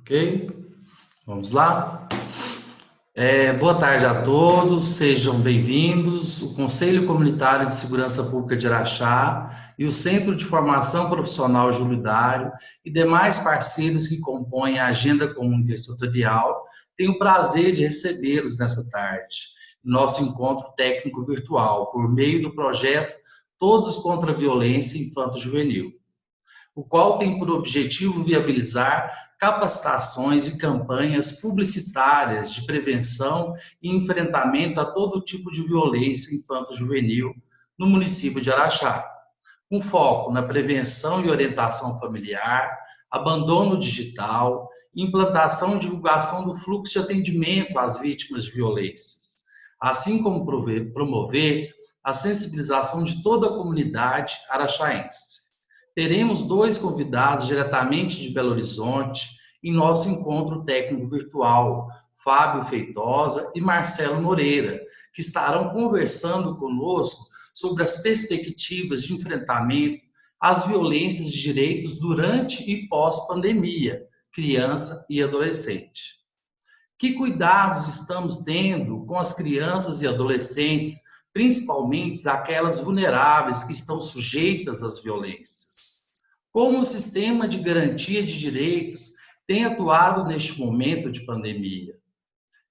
Ok? Vamos lá? Boa tarde a todos, sejam bem-vindos. O Conselho Comunitário de Segurança Pública de Araxá e o Centro de Formação Profissional Júlio Dário e demais parceiros que compõem a Agenda Comum Intersetorial têm o prazer de recebê-los nessa tarde, nosso encontro técnico virtual, por meio do projeto Todos contra a Violência Infanto-Juvenil, o qual tem por objetivo viabilizar capacitações e campanhas publicitárias de prevenção e enfrentamento a todo tipo de violência infanto-juvenil no município de Araxá, com foco na prevenção e orientação familiar, abandono digital, implantação e divulgação do fluxo de atendimento às vítimas de violências, assim como promover a sensibilização de toda a comunidade araxaense. Teremos dois convidados diretamente de Belo Horizonte em nosso encontro técnico virtual, Fábio Feitosa e Marcelo Moreira, que estarão conversando conosco sobre as perspectivas de enfrentamento às violências de direitos durante e pós-pandemia, criança e adolescente. Que cuidados estamos tendo com as crianças e adolescentes, principalmente aquelas vulneráveis que estão sujeitas às violências? Como o sistema de garantia de direitos tem atuado neste momento de pandemia?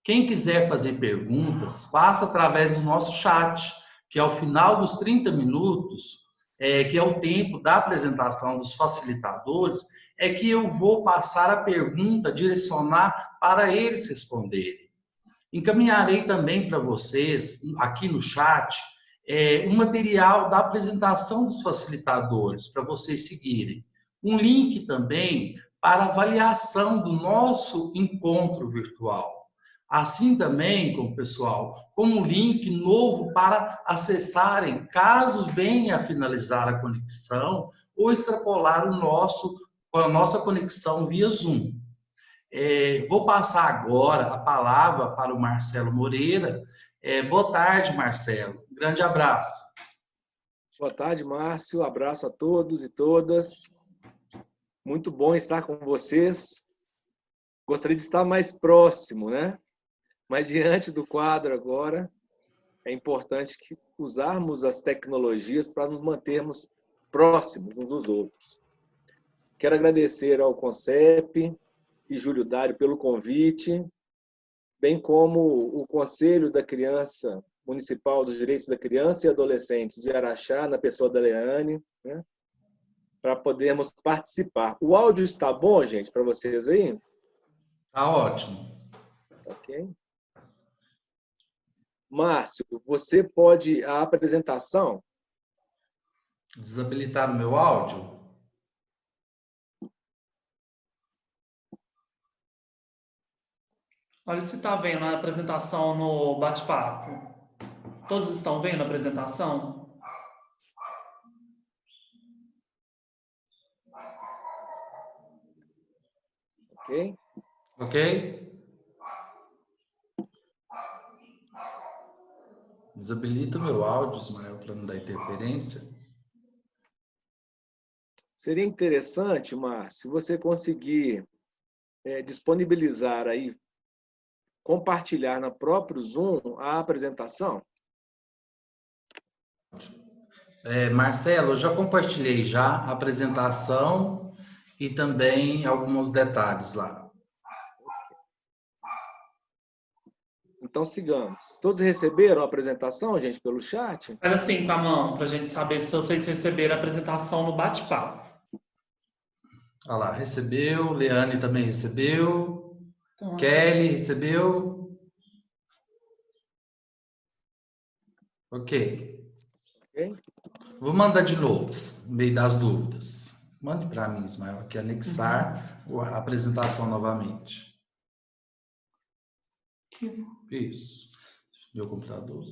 Quem quiser fazer perguntas, faça através do nosso chat, que ao final dos 30 minutos, que é o tempo da apresentação dos facilitadores, é que eu vou passar a pergunta, direcionar para eles responderem. Encaminharei também para vocês, aqui no chat, um material da apresentação dos facilitadores, para vocês seguirem. Um link também para avaliação do nosso encontro virtual. Assim também, como um link novo para acessarem, caso venha a finalizar a conexão ou extrapolar a nossa conexão via Zoom. Vou passar agora a palavra para o Marcelo Moreira. Boa tarde, Marcelo. Um grande abraço. Boa tarde, Márcio. Abraço a todos e todas. Muito bom estar com vocês. Gostaria de estar mais próximo, né? Mas diante do quadro agora, é importante que usarmos as tecnologias para nos mantermos próximos uns dos outros. Quero agradecer ao CONCEP e Júlio Dário pelo convite, bem como o Conselho da Criança Municipal dos Direitos da Criança e Adolescentes de Araxá, na pessoa da Leane, né, para podermos participar. O áudio está bom, gente, para vocês aí? Está ótimo. Ok. Márcio, você pode a apresentação? Desabilitar o meu áudio? Olha se está vendo a apresentação no bate-papo. Todos estão vendo a apresentação? Ok. Ok? Desabilita o meu áudio, Ismael, para não dar interferência. Seria interessante, Márcio, se você conseguir disponibilizar aí, compartilhar no próprio Zoom a apresentação. Marcelo, eu já compartilhei a apresentação e também alguns detalhes lá. Então, sigamos. Todos receberam a apresentação, gente, pelo chat? Faz assim com a mão, para a gente saber se vocês receberam a apresentação no bate-papo. Olha lá, recebeu, Leane também recebeu, Então, Kelly recebeu. Ok. Vou mandar de novo, no meio das dúvidas. Mande para mim, Ismael, aqui anexar a apresentação novamente. Isso. Meu computador.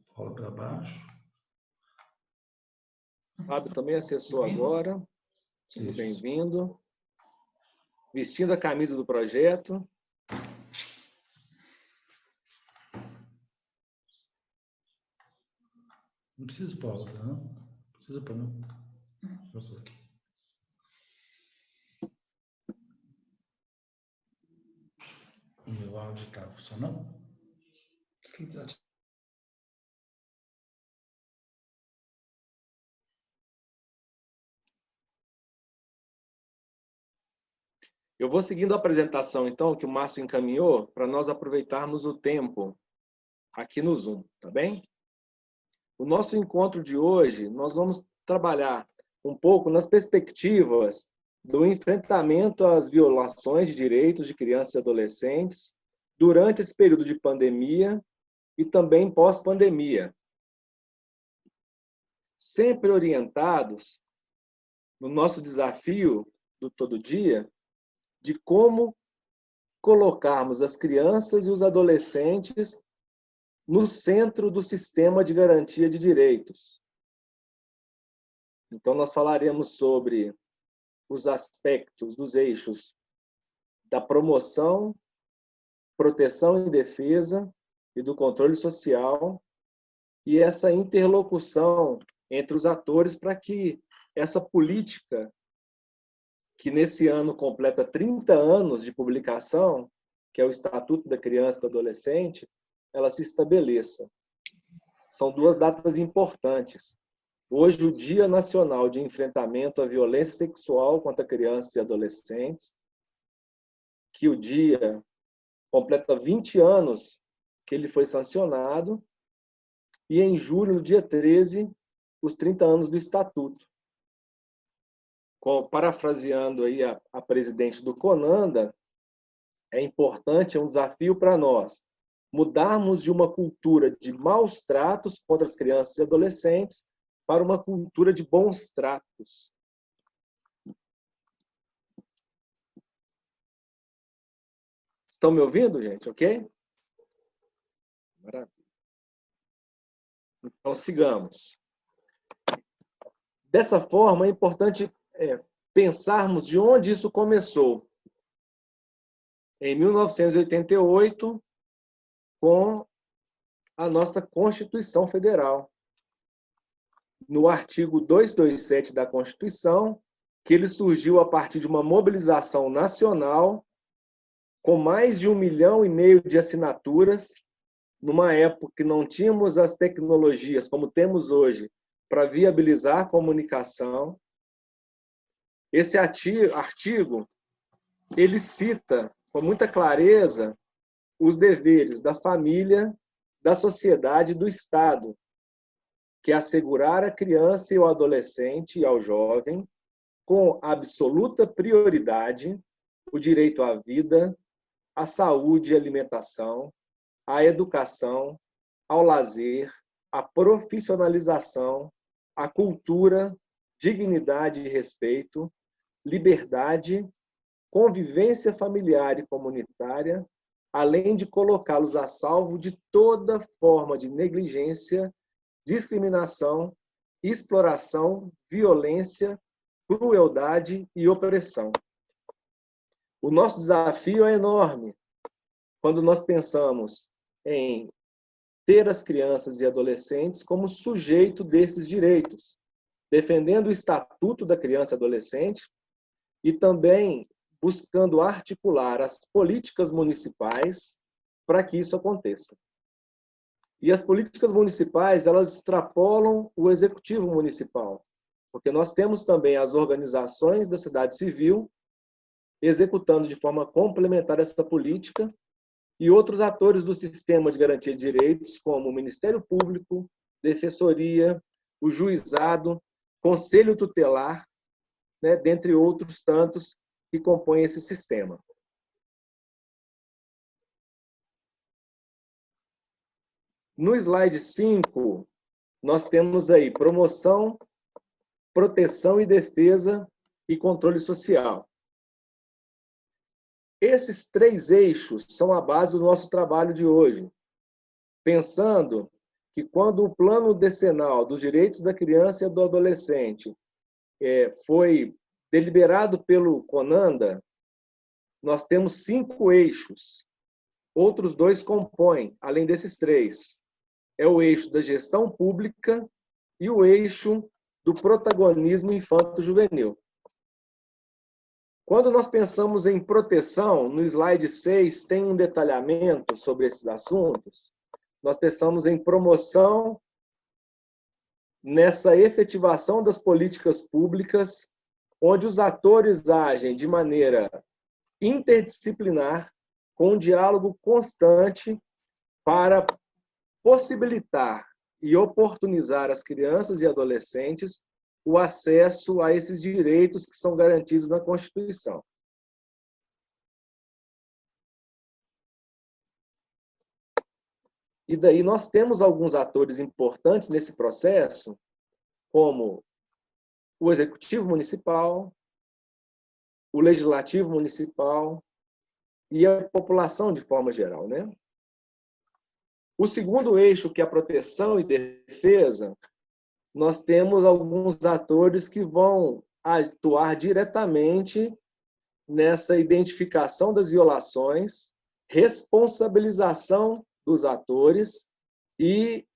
Rola para baixo. Fábio também acessou agora. Muito bem-vindo. Vestindo a camisa do projeto. Não precisa pôr, não? Não precisa pôr, não. Vou pôr aqui. O meu áudio está funcionando? Eu vou seguindo a apresentação, então, que o Márcio encaminhou, para nós aproveitarmos o tempo aqui no Zoom, tá bem? O nosso encontro de hoje, nós vamos trabalhar um pouco nas perspectivas do enfrentamento às violações de direitos de crianças e adolescentes durante esse período de pandemia e também pós-pandemia. Sempre orientados no nosso desafio do todo dia de como colocarmos as crianças e os adolescentes no centro do sistema de garantia de direitos. Então, nós falaremos sobre os aspectos dos eixos da promoção, proteção e defesa e do controle social e essa interlocução entre os atores para que essa política, que nesse ano completa 30 anos de publicação, que é o Estatuto da Criança e do Adolescente, ela se estabeleça. São duas datas importantes. Hoje, o Dia Nacional de Enfrentamento à Violência Sexual contra Crianças e Adolescentes, que o dia completa 20 anos que ele foi sancionado, e em julho, no dia 13, os 30 anos do Estatuto. Parafraseando aí a presidente do CONANDA, é importante, é um desafio para nós, mudarmos de uma cultura de maus tratos contra as crianças e adolescentes para uma cultura de bons tratos. Estão me ouvindo, gente? Ok? Maravilha. Então, sigamos. Dessa forma, é importante pensarmos de onde isso começou. Em 1988, com a nossa Constituição Federal. No artigo 227 da Constituição, que ele surgiu a partir de uma mobilização nacional com mais de 1,5 milhão de assinaturas, numa época que não tínhamos as tecnologias como temos hoje para viabilizar a comunicação. Esse artigo, ele cita com muita clareza os deveres da família, da sociedade e do Estado, que é assegurar à criança e ao adolescente e ao jovem, com absoluta prioridade, o direito à vida, à saúde e alimentação, à educação, ao lazer, à profissionalização, à cultura, dignidade e respeito, liberdade, convivência familiar e comunitária, além de colocá-los a salvo de toda forma de negligência, discriminação, exploração, violência, crueldade e opressão. O nosso desafio é enorme quando nós pensamos em ter as crianças e adolescentes como sujeito desses direitos, defendendo o Estatuto da Criança e Adolescente e também buscando articular as políticas municipais para que isso aconteça. E as políticas municipais, elas extrapolam o executivo municipal, porque nós temos também as organizações da sociedade civil executando de forma complementar essa política e outros atores do sistema de garantia de direitos, como o Ministério Público, Defensoria, o Juizado, Conselho Tutelar, né, dentre outros tantos que compõem esse sistema. No slide 5, nós temos aí promoção, proteção e defesa e controle social. Esses 3 eixos são a base do nosso trabalho de hoje, pensando que quando o Plano Decenal dos Direitos da Criança e do Adolescente foi deliberado pelo CONANDA, nós temos 5 eixos. Outros 2 compõem, além desses 3. É o eixo da gestão pública e o eixo do protagonismo infanto-juvenil. Quando nós pensamos em proteção, no slide 6 tem um detalhamento sobre esses assuntos. Nós pensamos em promoção nessa efetivação das políticas públicas, onde os atores agem de maneira interdisciplinar, com um diálogo constante para possibilitar e oportunizar às crianças e adolescentes o acesso a esses direitos que são garantidos na Constituição. E daí nós temos alguns atores importantes nesse processo, como o Executivo Municipal, o Legislativo Municipal e a população de forma geral, né? O segundo eixo, que é a proteção e defesa, nós temos alguns atores que vão atuar diretamente nessa identificação das violações, responsabilização dos atores e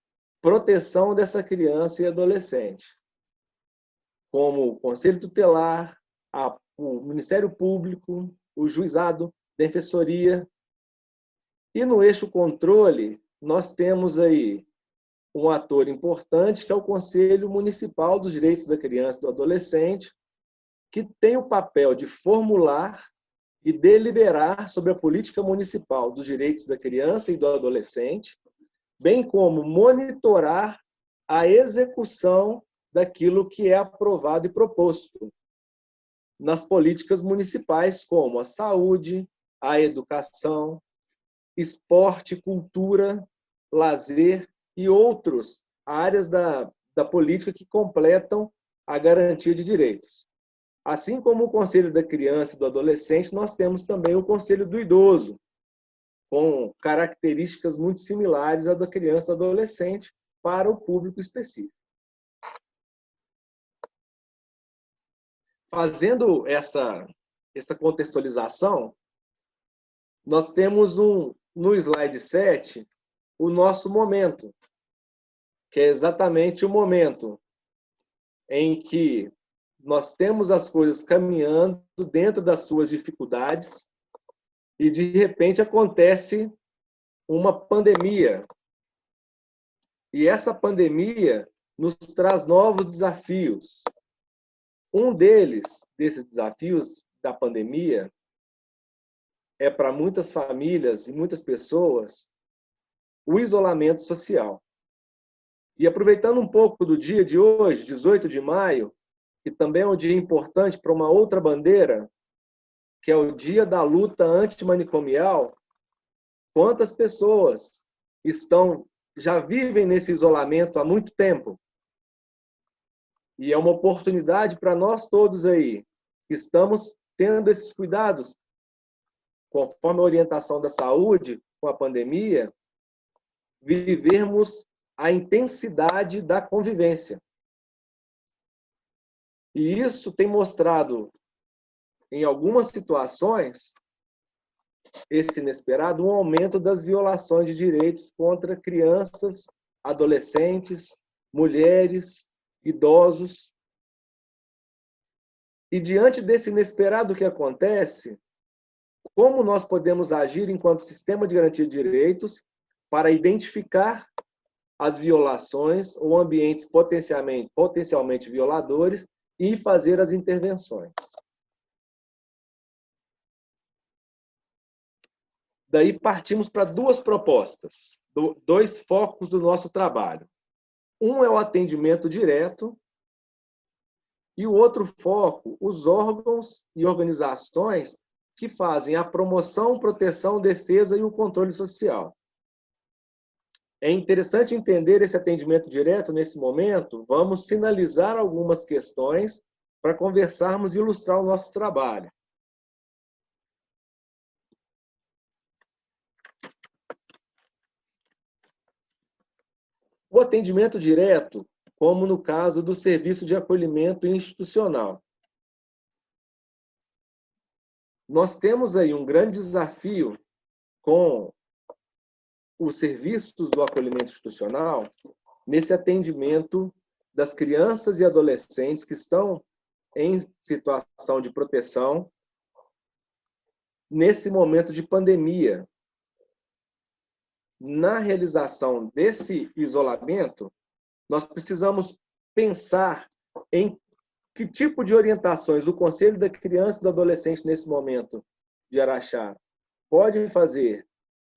proteção dessa criança e adolescente, como o Conselho Tutelar, o Ministério Público, o Juizado, Defensoria. E no eixo controle, nós temos aí um ator importante, que é o Conselho Municipal dos Direitos da Criança e do Adolescente, que tem o papel de formular e deliberar sobre a política municipal dos direitos da criança e do adolescente, bem como monitorar a execução daquilo que é aprovado e proposto nas políticas municipais, como a saúde, a educação, esporte, cultura, lazer e outras áreas da política que completam a garantia de direitos. Assim como o Conselho da Criança e do Adolescente, nós temos também o Conselho do Idoso, com características muito similares à da criança e do adolescente para o público específico. Fazendo essa contextualização, nós temos no slide 7 o nosso momento, que é exatamente o momento em que nós temos as coisas caminhando dentro das suas dificuldades e, de repente, acontece uma pandemia. E essa pandemia nos traz novos desafios. Um desses desafios da pandemia, é para muitas famílias e muitas pessoas o isolamento social. E aproveitando um pouco do dia de hoje, 18 de maio, que também é um dia importante para uma outra bandeira, que é o dia da luta antimanicomial, quantas pessoas já vivem nesse isolamento há muito tempo? E é uma oportunidade para nós todos aí, que estamos tendo esses cuidados, conforme a orientação da saúde, com a pandemia, vivermos a intensidade da convivência. E isso tem mostrado, em algumas situações, esse inesperado, um aumento das violações de direitos contra crianças, adolescentes, mulheres, idosos. E diante desse inesperado que acontece, como nós podemos agir enquanto sistema de garantia de direitos para identificar as violações ou ambientes potencialmente violadores e fazer as intervenções? Daí partimos para duas propostas, dois focos do nosso trabalho. Um é o atendimento direto e o outro foco, os órgãos e organizações que fazem a promoção, proteção, defesa e o controle social. É interessante entender esse atendimento direto nesse momento. Vamos sinalizar algumas questões para conversarmos e ilustrar o nosso trabalho. O atendimento direto, como no caso do serviço de acolhimento institucional. Nós temos aí um grande desafio com os serviços do acolhimento institucional nesse atendimento das crianças e adolescentes que estão em situação de proteção nesse momento de pandemia. Na realização desse isolamento, nós precisamos pensar em que tipo de orientações o Conselho da Criança e do Adolescente, nesse momento de Araxá, pode fazer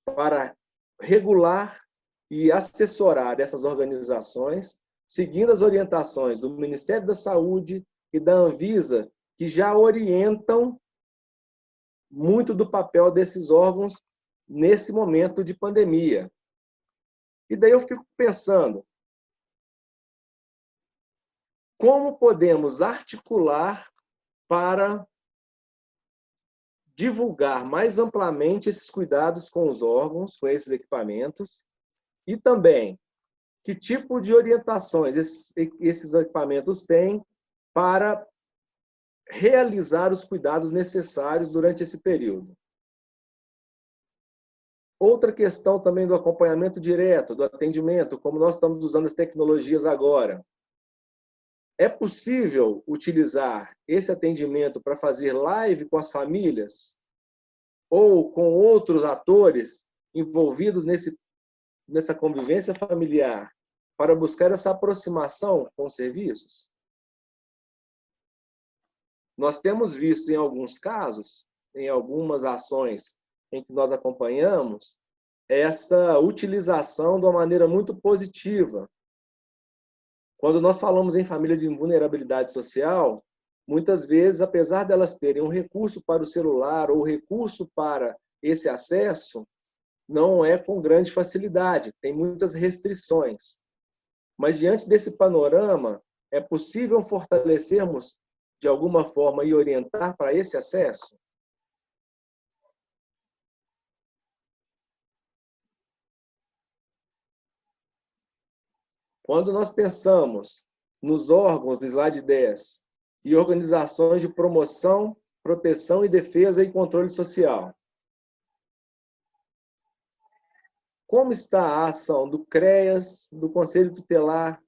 para regular e assessorar essas organizações, seguindo as orientações do Ministério da Saúde e da Anvisa, que já orientam muito do papel desses órgãos nesse momento de pandemia. E daí eu fico pensando, como podemos articular para divulgar mais amplamente esses cuidados com os órgãos, com esses equipamentos, e também que tipo de orientações esses equipamentos têm para realizar os cuidados necessários durante esse período. Outra questão também do acompanhamento direto, do atendimento, como nós estamos usando as tecnologias agora. É possível utilizar esse atendimento para fazer live com as famílias ou com outros atores envolvidos nessa convivência familiar para buscar essa aproximação com os serviços? Nós temos visto em alguns casos, em algumas ações em que nós acompanhamos, essa utilização de uma maneira muito positiva. Quando nós falamos em família de vulnerabilidade social, muitas vezes, apesar delas terem um recurso para o celular ou recurso para esse acesso, não é com grande facilidade, tem muitas restrições. Mas, diante desse panorama, é possível fortalecermos, de alguma forma, e orientar para esse acesso? Quando nós pensamos nos órgãos do slide 10 e organizações de promoção, proteção e defesa e controle social, como está a ação do CREAS, do Conselho Tutelar,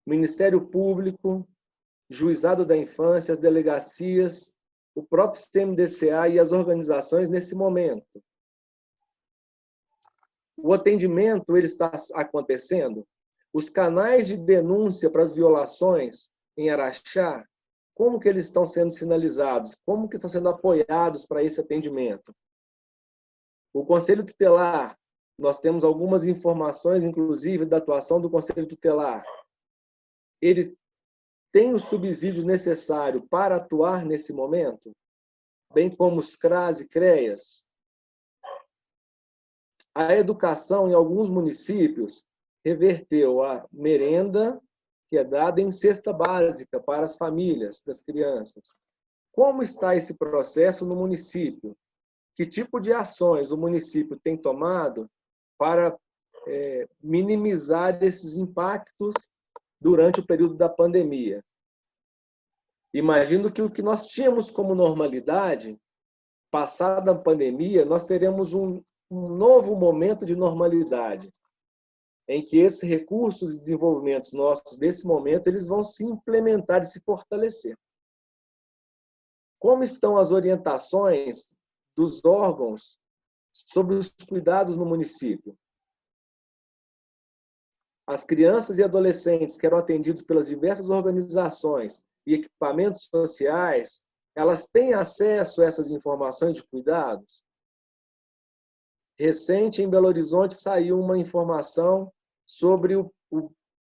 Ministério Público, Juizado da Infância, as delegacias, o próprio CMDCA e as organizações nesse momento? O atendimento ele está acontecendo? Os canais de denúncia para as violações em Araxá, como que eles estão sendo sinalizados? Como que estão sendo apoiados para esse atendimento? O Conselho Tutelar, nós temos algumas informações, inclusive, da atuação do Conselho Tutelar. Ele tem o subsídio necessário para atuar nesse momento? Bem como os CRAS e CREAS. A educação, em alguns municípios, reverteu a merenda que é dada em cesta básica para as famílias das crianças. Como está esse processo no município? Que tipo de ações o município tem tomado para minimizar esses impactos durante o período da pandemia? Imagino que o que nós tínhamos como normalidade, passada a pandemia, nós teremos um novo momento de normalidade, em que esses recursos e desenvolvimentos nossos, desse momento, eles vão se implementar e se fortalecer. Como estão as orientações dos órgãos sobre os cuidados no município? As crianças e adolescentes que eram atendidos pelas diversas organizações e equipamentos sociais, elas têm acesso a essas informações de cuidados? Recente, em Belo Horizonte, saiu uma informação sobre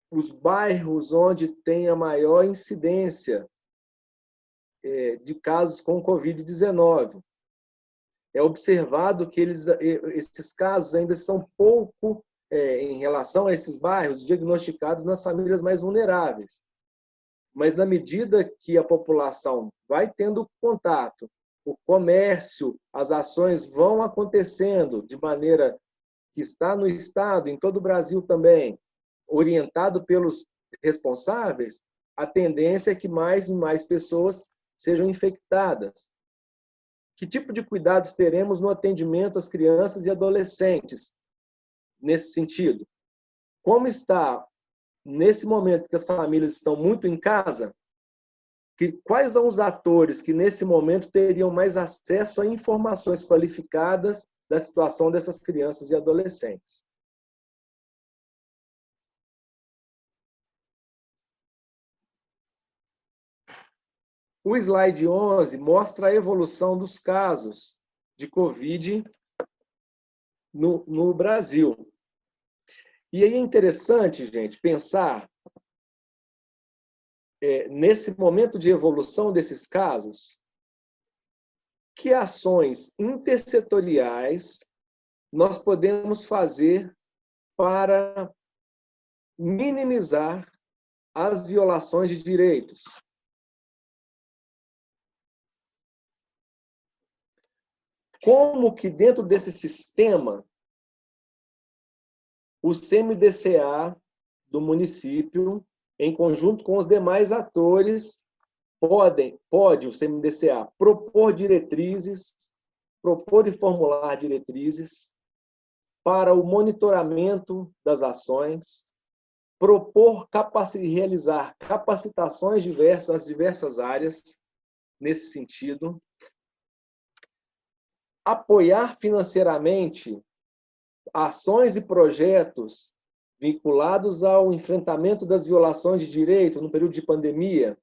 os bairros onde tem a maior incidência de casos com Covid-19. É observado que esses casos ainda são pouco, em relação a esses bairros, diagnosticados nas famílias mais vulneráveis. Mas, na medida que a população vai tendo contato, o comércio, as ações vão acontecendo de maneira que está no Estado, em todo o Brasil também, orientado pelos responsáveis, a tendência é que mais e mais pessoas sejam infectadas. Que tipo de cuidados teremos no atendimento às crianças e adolescentes nesse sentido? Como está, nesse momento que as famílias estão muito em casa, quais são os atores que, nesse momento, teriam mais acesso a informações qualificadas da situação dessas crianças e adolescentes. O slide 11 mostra a evolução dos casos de Covid no Brasil. E aí é interessante, gente, pensar nesse momento de evolução desses casos, que ações intersetoriais nós podemos fazer para minimizar as violações de direitos. Como que dentro desse sistema o CMDCA do município, em conjunto com os demais atores, pode o CMDCA propor diretrizes, propor e formular diretrizes para o monitoramento das ações, propor realizar capacitações nas diversas áreas nesse sentido, apoiar financeiramente ações e projetos vinculados ao enfrentamento das violações de direito no período de pandemia,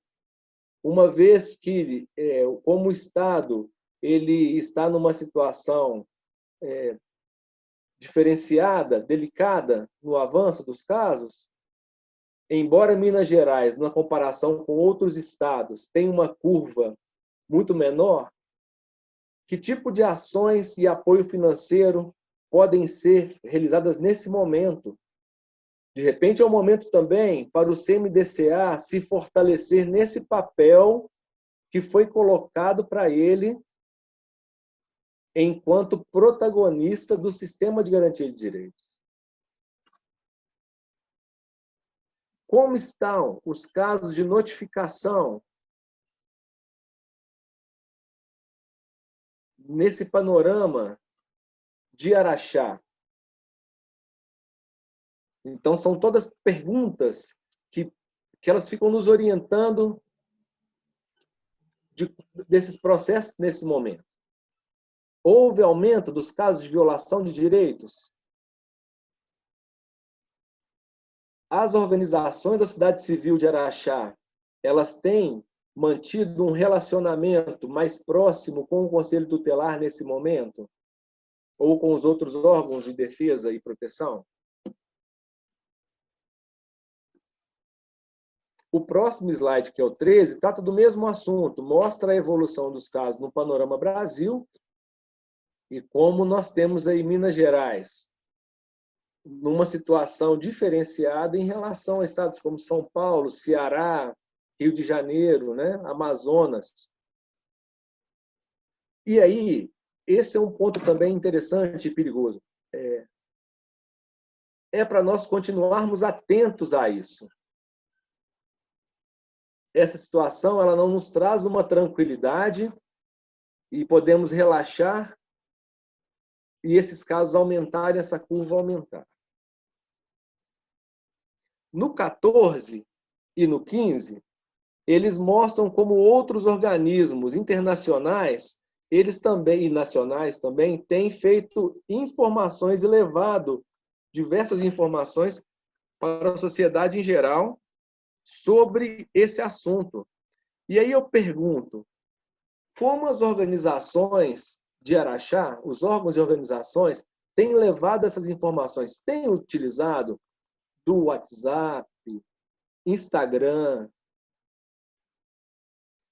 uma vez que, como o Estado, ele está numa situação diferenciada, delicada no avanço dos casos, embora Minas Gerais, na comparação com outros estados, tenha uma curva muito menor, que tipo de ações e apoio financeiro podem ser realizadas nesse momento? De repente, é um momento também para o CMDCA se fortalecer nesse papel que foi colocado para ele enquanto protagonista do sistema de garantia de direitos. Como estão os casos de notificação nesse panorama de Araxá? Então, são todas perguntas que elas ficam nos orientando desses processos nesse momento. Houve aumento dos casos de violação de direitos? As organizações da sociedade civil de Araxá, elas têm mantido um relacionamento mais próximo com o Conselho Tutelar nesse momento? Ou com os outros órgãos de defesa e proteção? O próximo slide, que é o 13, trata do mesmo assunto, mostra a evolução dos casos no panorama Brasil e como nós temos aí Minas Gerais numa situação diferenciada em relação a estados como São Paulo, Ceará, Rio de Janeiro, né, Amazonas. E aí, esse é um ponto também interessante e perigoso. É para nós continuarmos atentos a isso. Essa situação, ela não nos traz uma tranquilidade e podemos relaxar e esses casos aumentarem, essa curva aumentar. No 14 e no 15, eles mostram como outros organismos internacionais, eles também, e nacionais também, têm feito informações e levado diversas informações para a sociedade em geral sobre esse assunto. E aí eu pergunto, como as organizações de Araxá, os órgãos e organizações, têm levado essas informações, têm utilizado do WhatsApp, Instagram,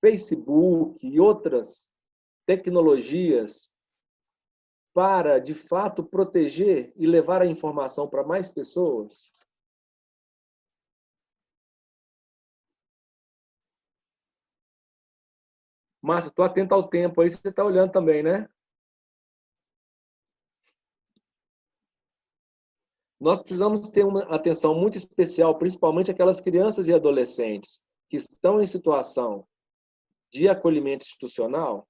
Facebook e outras tecnologias para, de fato, proteger e levar a informação para mais pessoas? Márcio, estou atento ao tempo aí, você está olhando também, né? Nós precisamos ter uma atenção muito especial, principalmente aquelas crianças e adolescentes que estão em situação de acolhimento institucional,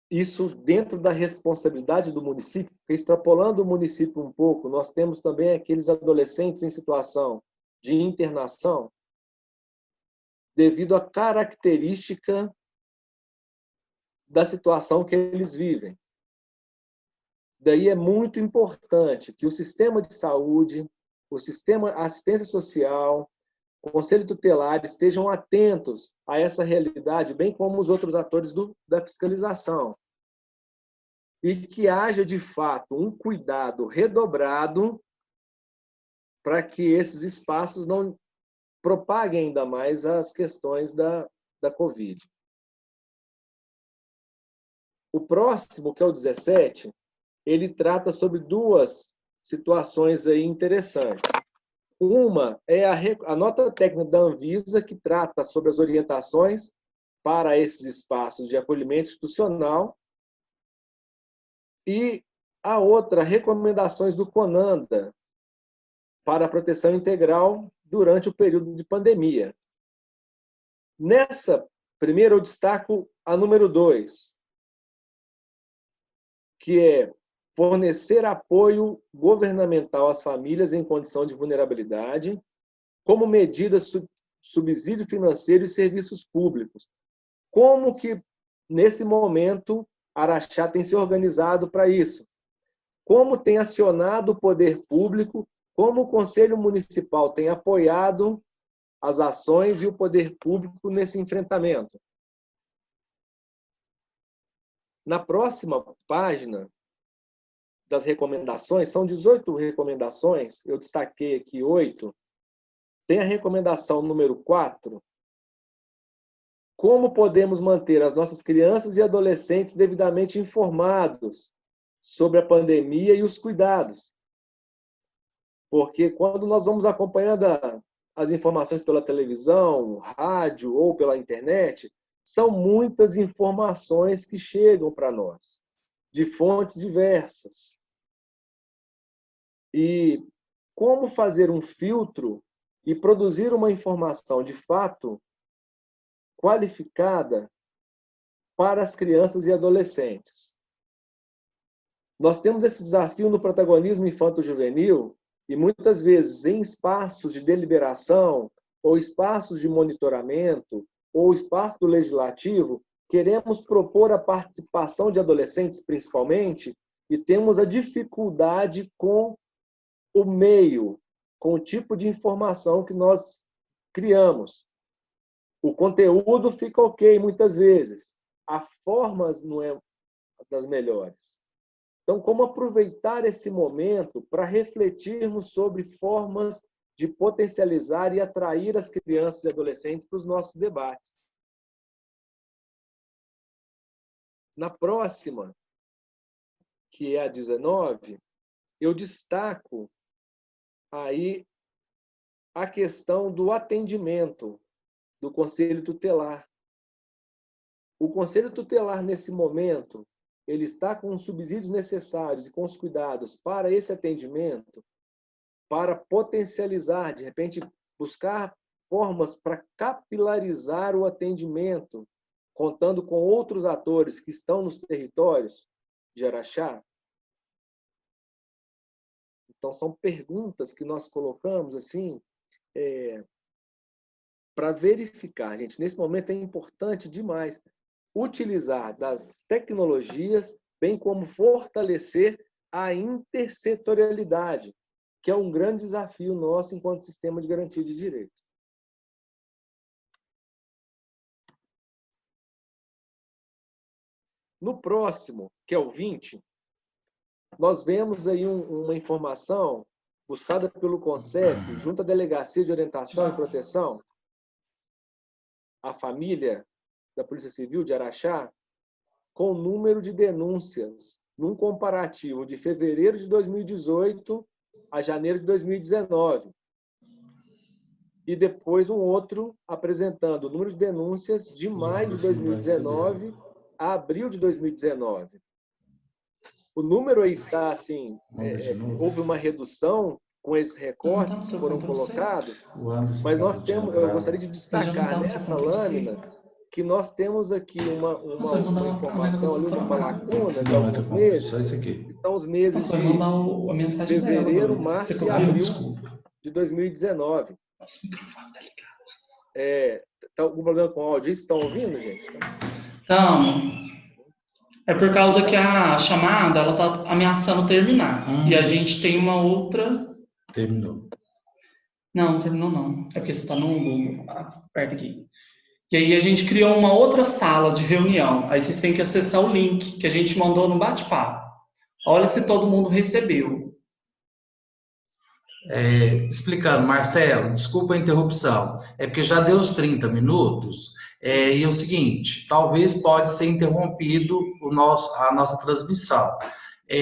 isso dentro da responsabilidade do município, porque extrapolando o município um pouco, nós temos também aqueles adolescentes em situação de internação, devido à característica da situação que eles vivem. Daí é muito importante que o sistema de saúde, o sistema assistência social, o Conselho Tutelar estejam atentos a essa realidade, bem como os outros atores da fiscalização. E que haja, de fato, um cuidado redobrado para que esses espaços não propaguem ainda mais as questões da Covid. O próximo, que é o 17, ele trata sobre duas situações aí interessantes. Uma é a nota técnica da Anvisa, que trata sobre as orientações para esses espaços de acolhimento institucional, e a outra, recomendações do CONANDA para a proteção integral durante o período de pandemia. Nessa primeira, eu destaco a número 2, que é fornecer apoio governamental às famílias em condição de vulnerabilidade, como medidas subsídio financeiro e serviços públicos. Como que, nesse momento, Araxá tem se organizado para isso? Como tem acionado o poder público, como o Conselho Municipal tem apoiado as ações e o poder público nesse enfrentamento? Na próxima página das recomendações, são 18 recomendações, eu destaquei aqui 8. Tem a recomendação número 4, como podemos manter as nossas crianças e adolescentes devidamente informados sobre a pandemia e os cuidados. Porque quando nós vamos acompanhando as informações pela televisão, rádio ou pela internet, são muitas informações que chegam para nós, de fontes diversas. E como fazer um filtro e produzir uma informação de fato qualificada para as crianças e adolescentes. Nós temos esse desafio no protagonismo infanto-juvenil e muitas vezes em espaços de deliberação ou espaços de monitoramento ou espaço do legislativo, queremos propor a participação de adolescentes principalmente e temos a dificuldade com o meio, com o tipo de informação que nós criamos. O conteúdo fica ok muitas vezes, a forma não é das melhores. Então, como aproveitar esse momento para refletirmos sobre formas de potencializar e atrair as crianças e adolescentes para os nossos debates? Na próxima, que é a 19, eu destaco aí a questão do atendimento do Conselho Tutelar. O Conselho Tutelar, nesse momento, ele está com os subsídios necessários e com os cuidados para esse atendimento, para potencializar, de repente, buscar formas para capilarizar o atendimento, contando com outros atores que estão nos territórios de Araxá. Então, são perguntas que nós colocamos assim, para verificar. Gente, nesse momento é importante demais utilizar das tecnologias, bem como fortalecer a intersetorialidade, que é um grande desafio nosso enquanto sistema de garantia de direito. No próximo, que é o 20, nós vemos aí uma informação buscada pelo CONSEP, junto à Delegacia de Orientação e Proteção, a família da Polícia Civil de Araxá, com o número de denúncias num comparativo de fevereiro de 2018 a janeiro de 2019. E depois um outro apresentando o número de denúncias de maio de 2019 a abril de 2019. O número aí está assim, houve uma redução com esses recortes que foram colocados, mas nós temos, eu gostaria de destacar nessa lâmina que nós temos aqui uma informação ali, uma lacuna de alguns meses, que são os meses de fevereiro, março e abril de 2019. Tá algum problema com o áudio? Vocês estão ouvindo, gente? Então, é por causa que a chamada ela tá ameaçando terminar. E a gente tem uma outra. Terminou. Não terminou não. É porque você está no Google, perto aqui. E aí a gente criou uma outra sala de reunião. Aí vocês têm que acessar o link que a gente mandou no bate-papo. Olha se todo mundo recebeu. Explicando, Marcelo, desculpa a interrupção, é porque já deu os 30 minutos, e é o seguinte, talvez pode ser interrompido a nossa transmissão.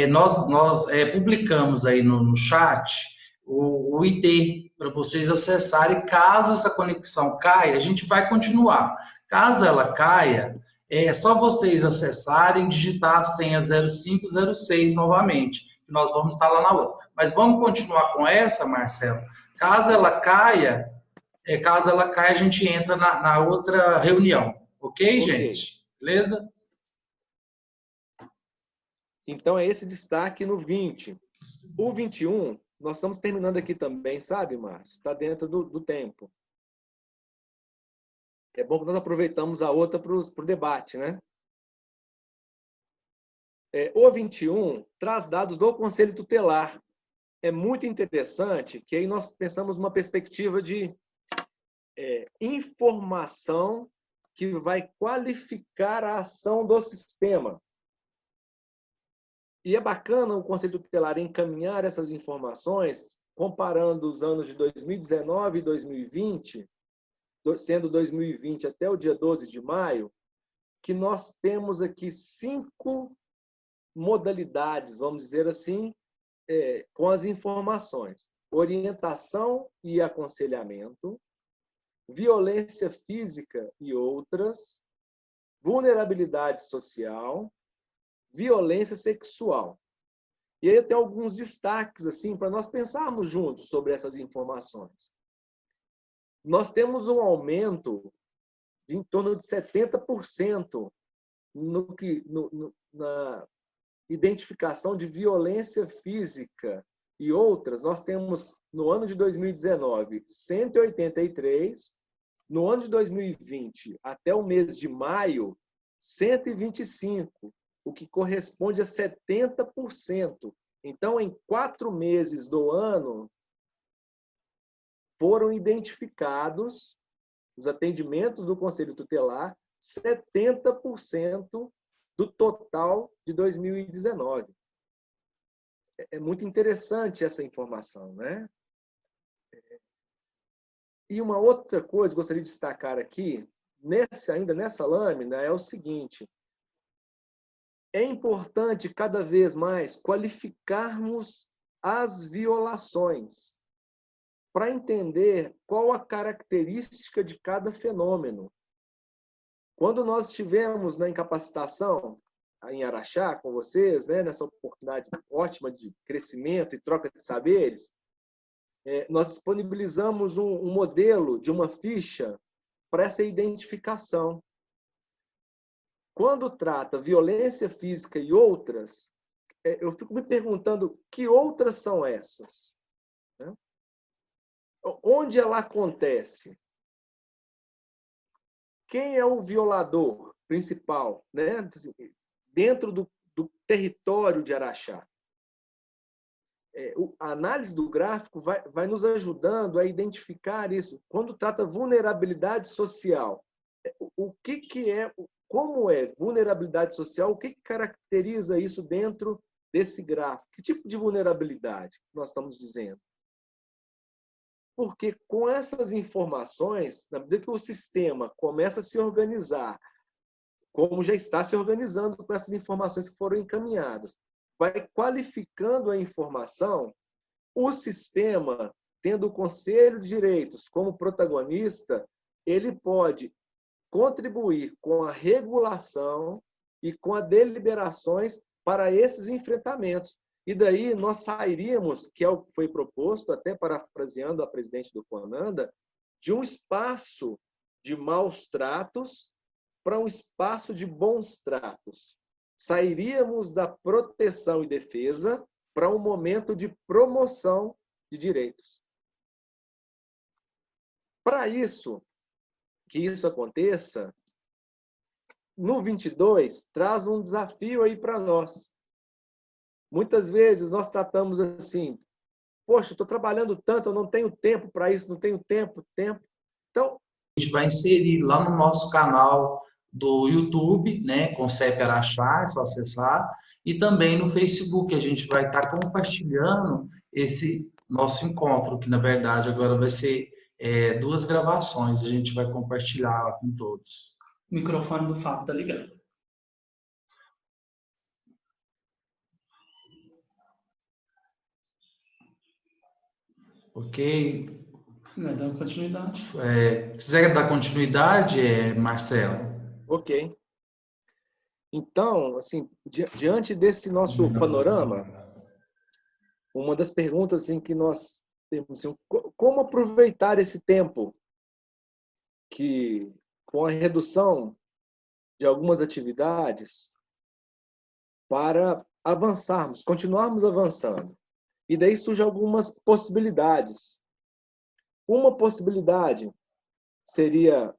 Nós publicamos aí no chat o ID para vocês acessarem. Caso essa conexão caia, a gente vai continuar. Caso ela caia, é só vocês acessarem, digitar a senha 0506 novamente, que nós vamos estar lá na outra. Mas vamos continuar com essa, Marcelo. Caso ela caia, a gente entra na outra reunião. Ok, gente? Beleza? Então, é esse destaque no 20. O 21, nós estamos terminando aqui também, sabe, Márcio? Está dentro do tempo. É bom que nós aproveitamos a outra para o debate, né? O 21 traz dados do Conselho Tutelar. É muito interessante que aí nós pensamos numa perspectiva de informação que vai qualificar a ação do sistema. E é bacana o Conselho Tutelar encaminhar essas informações, comparando os anos de 2019 e 2020, sendo 2020 até o dia 12 de maio, que nós temos aqui 5 modalidades, vamos dizer assim, com as informações: orientação e aconselhamento, violência física e outras, vulnerabilidade social, violência sexual. E aí tem alguns destaques assim para nós pensarmos juntos sobre essas informações. Nós temos um aumento de em torno de 70% na identificação de violência física e outras. Nós temos, no ano de 2019, 183, no ano de 2020, até o mês de maio, 125, o que corresponde a 70%. Então, em 4 meses do ano, foram identificados, os atendimentos do Conselho Tutelar, 70% do total de 2019. É muito interessante essa informação, né? E uma outra coisa que eu gostaria de destacar aqui, ainda nessa lâmina, é o seguinte: é importante cada vez mais qualificarmos as violações para entender qual a característica de cada fenômeno. Quando nós estivemos na incapacitação em Araxá com vocês, né, nessa oportunidade ótima de crescimento e troca de saberes, nós disponibilizamos um modelo de uma ficha para essa identificação. Quando trata violência física e outras, eu fico me perguntando que outras são essas? Né? Onde ela acontece? Quem é o violador principal, né? Dentro do território de Araxá? A análise do gráfico vai nos ajudando a identificar isso. Quando trata vulnerabilidade social, como é vulnerabilidade social? O que caracteriza isso dentro desse gráfico? Que tipo de vulnerabilidade nós estamos dizendo? Porque com essas informações, na medida que o sistema começa a se organizar, como já está se organizando com essas informações que foram encaminhadas, vai qualificando a informação, o sistema, tendo o Conselho de Direitos como protagonista, ele pode contribuir com a regulação e com as deliberações para esses enfrentamentos. E daí nós sairíamos, que é o que foi proposto, até parafraseando a presidente do CONANDA, de um espaço de maus tratos para um espaço de bons tratos. Sairíamos da proteção e defesa para um momento de promoção de direitos. Para isso, que isso aconteça, no 22 traz um desafio aí para nós. Muitas vezes nós tratamos assim, poxa, eu estou trabalhando tanto, eu não tenho tempo para isso, não tenho tempo. Então, a gente vai inserir lá no nosso canal do YouTube, né, com CEP Araxá, é só acessar, e também no Facebook, a gente vai estar compartilhando esse nosso encontro, que na verdade agora vai ser 2 gravações, a gente vai compartilhar lá com todos. O microfone do Fábio tá ligado. Ok? Vai dar continuidade. Quiser dar continuidade, Marcelo? ok. Então, assim, diante desse nosso panorama, uma das perguntas assim, que nós temos, assim, como aproveitar esse tempo que, com a redução de algumas atividades, para avançarmos, continuarmos avançando. E daí surgem algumas possibilidades. Uma possibilidade seria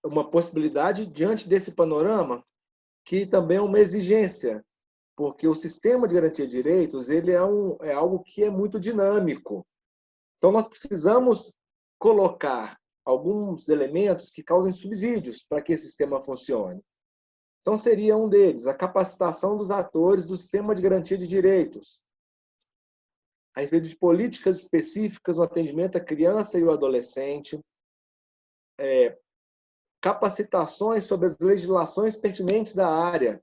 uma possibilidade diante desse panorama, que também é uma exigência, porque o sistema de garantia de direitos ele é algo que é muito dinâmico. Então, nós precisamos colocar alguns elementos que causem subsídios para que esse sistema funcione. Então, seria um deles, a capacitação dos atores do sistema de garantia de direitos, a respeito de políticas específicas no atendimento à criança e ao adolescente, capacitações sobre as legislações pertinentes da área.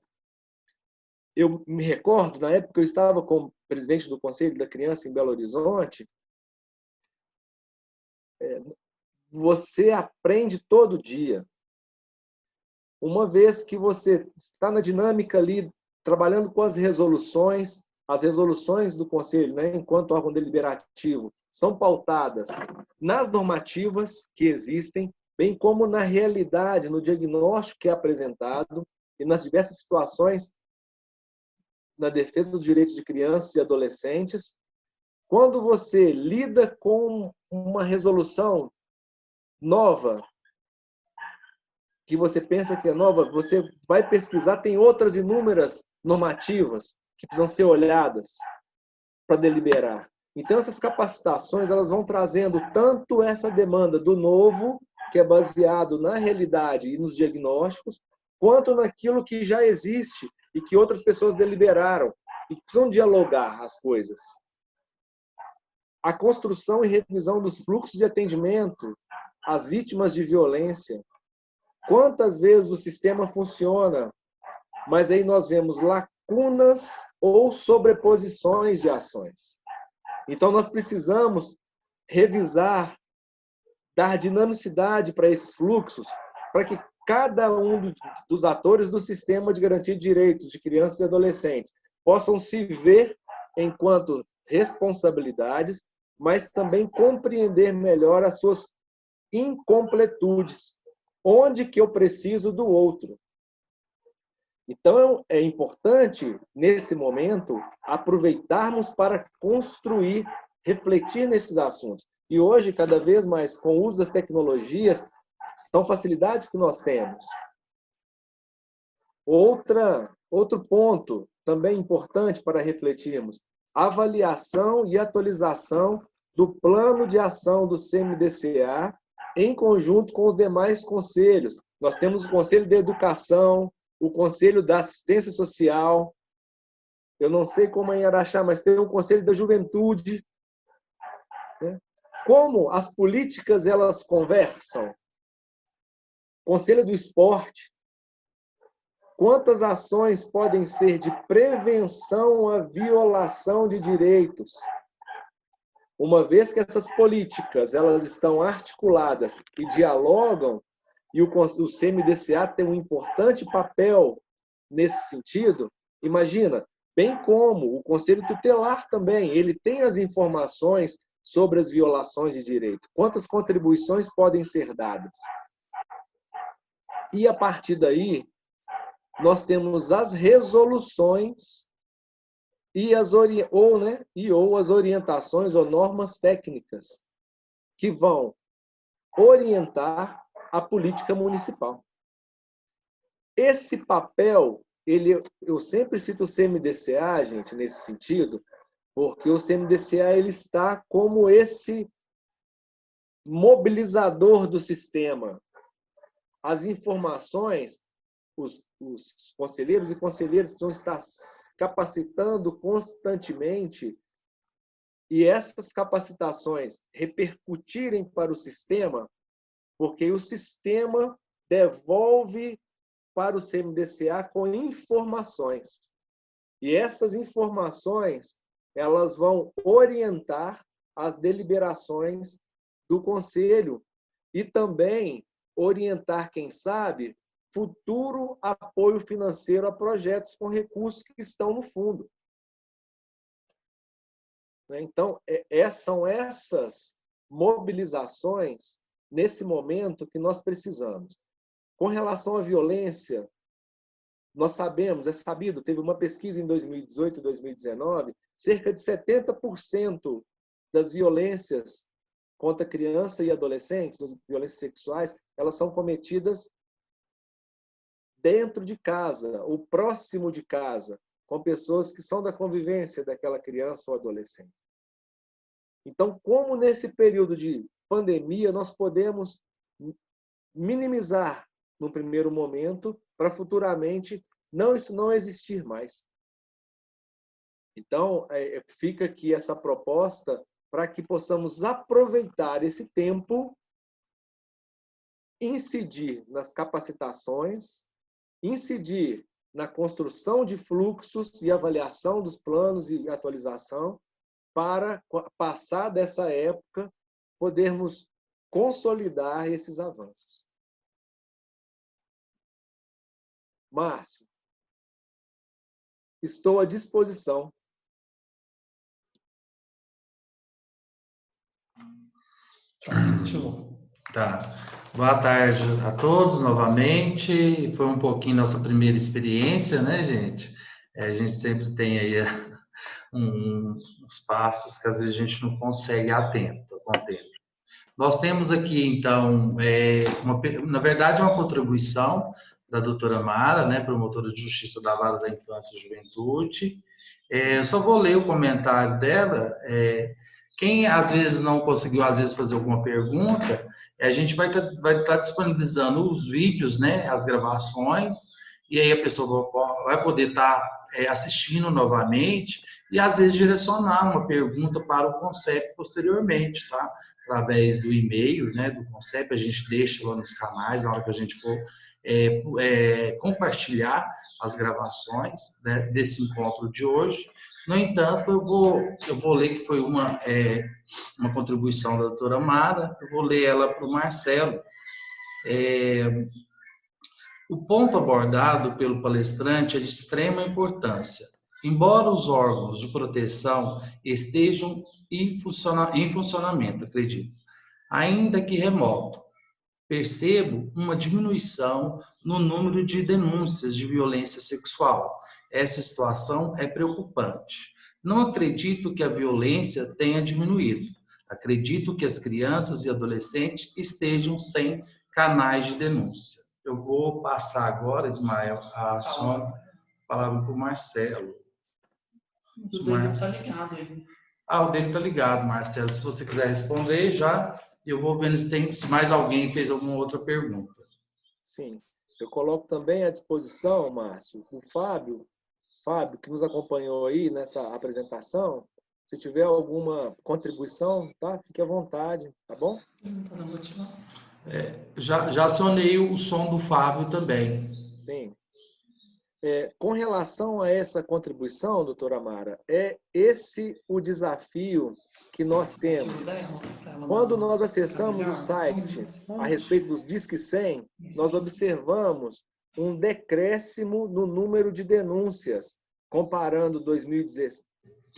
Eu me recordo, na época que eu estava como presidente do Conselho da Criança em Belo Horizonte, você aprende todo dia. Uma vez que você está na dinâmica ali, trabalhando com as resoluções do Conselho, né, enquanto órgão deliberativo, são pautadas nas normativas que existem, bem como na realidade, no diagnóstico que é apresentado e nas diversas situações na defesa dos direitos de crianças e adolescentes. Quando você lida com uma resolução nova, que você pensa que é nova, você vai pesquisar, tem outras inúmeras normativas que precisam ser olhadas para deliberar. Então, essas capacitações elas vão trazendo tanto essa demanda do novo, que é baseado na realidade e nos diagnósticos, quanto naquilo que já existe e que outras pessoas deliberaram e que precisam dialogar as coisas. A construção e revisão dos fluxos de atendimento às vítimas de violência. Quantas vezes o sistema funciona, mas aí nós vemos lacunas ou sobreposições de ações. Então, nós precisamos revisar, dar dinamicidade para esses fluxos, para que cada um dos atores do sistema de garantia de direitos de crianças e adolescentes possam se ver enquanto responsabilidades, mas também compreender melhor as suas incompletudes. Onde que eu preciso do outro? Então, é importante, nesse momento, aproveitarmos para construir, refletir nesses assuntos. E hoje, cada vez mais, com o uso das tecnologias, são facilidades que nós temos. Outro ponto também importante para refletirmos, avaliação e atualização do plano de ação do CMDCA em conjunto com os demais conselhos. Nós temos o Conselho da Educação, o Conselho da Assistência Social, eu não sei como é em Araxá, mas tem o Conselho da Juventude. Né? Como as políticas elas conversam? Conselho do Esporte. Quantas ações podem ser de prevenção à violação de direitos? Uma vez que essas políticas elas estão articuladas e dialogam, e o CMDCA tem um importante papel nesse sentido, imagina, bem como o Conselho Tutelar também, ele tem as informações sobre as violações de direito. Quantas contribuições podem ser dadas? E a partir daí, nós temos as resoluções ou as orientações ou normas técnicas que vão orientar a política municipal. Esse papel, eu sempre cito o CMDCA, gente, nesse sentido, porque o CMDCA ele está como esse mobilizador do sistema. As informações, os conselheiros e conselheiras vão estar capacitando constantemente e essas capacitações repercutirem para o sistema, porque o sistema devolve para o CMDCA com informações. E essas informações, elas vão orientar as deliberações do conselho e também orientar, quem sabe, futuro apoio financeiro a projetos com recursos que estão no fundo. Então, são essas mobilizações nesse momento que nós precisamos. Com relação à violência, nós sabemos, é sabido, teve uma pesquisa em 2018 e 2019, cerca de 70% das violências contra criança e adolescente, das violências sexuais, elas são cometidas dentro de casa, ou próximo de casa, com pessoas que são da convivência daquela criança ou adolescente. Então, como nesse período de pandemia, nós podemos minimizar no primeiro momento, para futuramente isso não existir mais. Então, fica aqui essa proposta para que possamos aproveitar esse tempo, incidir nas capacitações, incidir na construção de fluxos e avaliação dos planos e atualização, para, passar dessa época, podermos consolidar esses avanços. Márcio, estou à disposição. Tá. Boa tarde a todos novamente. Foi um pouquinho nossa primeira experiência, né, gente? A gente sempre tem aí uns passos que às vezes a gente não consegue a tempo. Nós temos aqui, então, na verdade, uma contribuição da doutora Mara, né, promotora de Justiça da Vara da Infância e Juventude. Eu só vou ler o comentário dela. Quem, às vezes, não conseguiu, às vezes, fazer alguma pergunta, a gente vai estar disponibilizando os vídeos, né, as gravações, e aí a pessoa vai poder estar assistindo novamente e, às vezes, direcionar uma pergunta para o CONCEP posteriormente, tá? Através do e-mail, né, do CONCEP, a gente deixa lá nos canais, na hora que a gente for compartilhar as gravações, né, desse encontro de hoje. No entanto, eu vou ler que foi uma contribuição da doutora Mara, eu vou ler ela para o Marcelo. O ponto abordado pelo palestrante é de extrema importância. Embora os órgãos de proteção estejam em funcionamento, acredito, ainda que remoto, percebo uma diminuição no número de denúncias de violência sexual. Essa situação é preocupante. Não acredito que a violência tenha diminuído. Acredito que as crianças e adolescentes estejam sem canais de denúncia. Eu vou passar agora, Ismael, a sua palavra para o Marcelo. O dele está ligado aí. O dele está ligado, Marcelo. Se você quiser responder já, eu vou vendo se mais alguém fez alguma outra pergunta. Sim. Eu coloco também à disposição, Márcio, o Fábio, que nos acompanhou aí nessa apresentação. Se tiver alguma contribuição, tá? Fique à vontade, tá bom? Já acionei o som do Fábio também. Sim. Com relação a essa contribuição, doutora Mara, é esse o desafio que nós temos. Quando nós acessamos o site a respeito dos Disque 100, nós observamos um decréscimo no número de denúncias, comparando de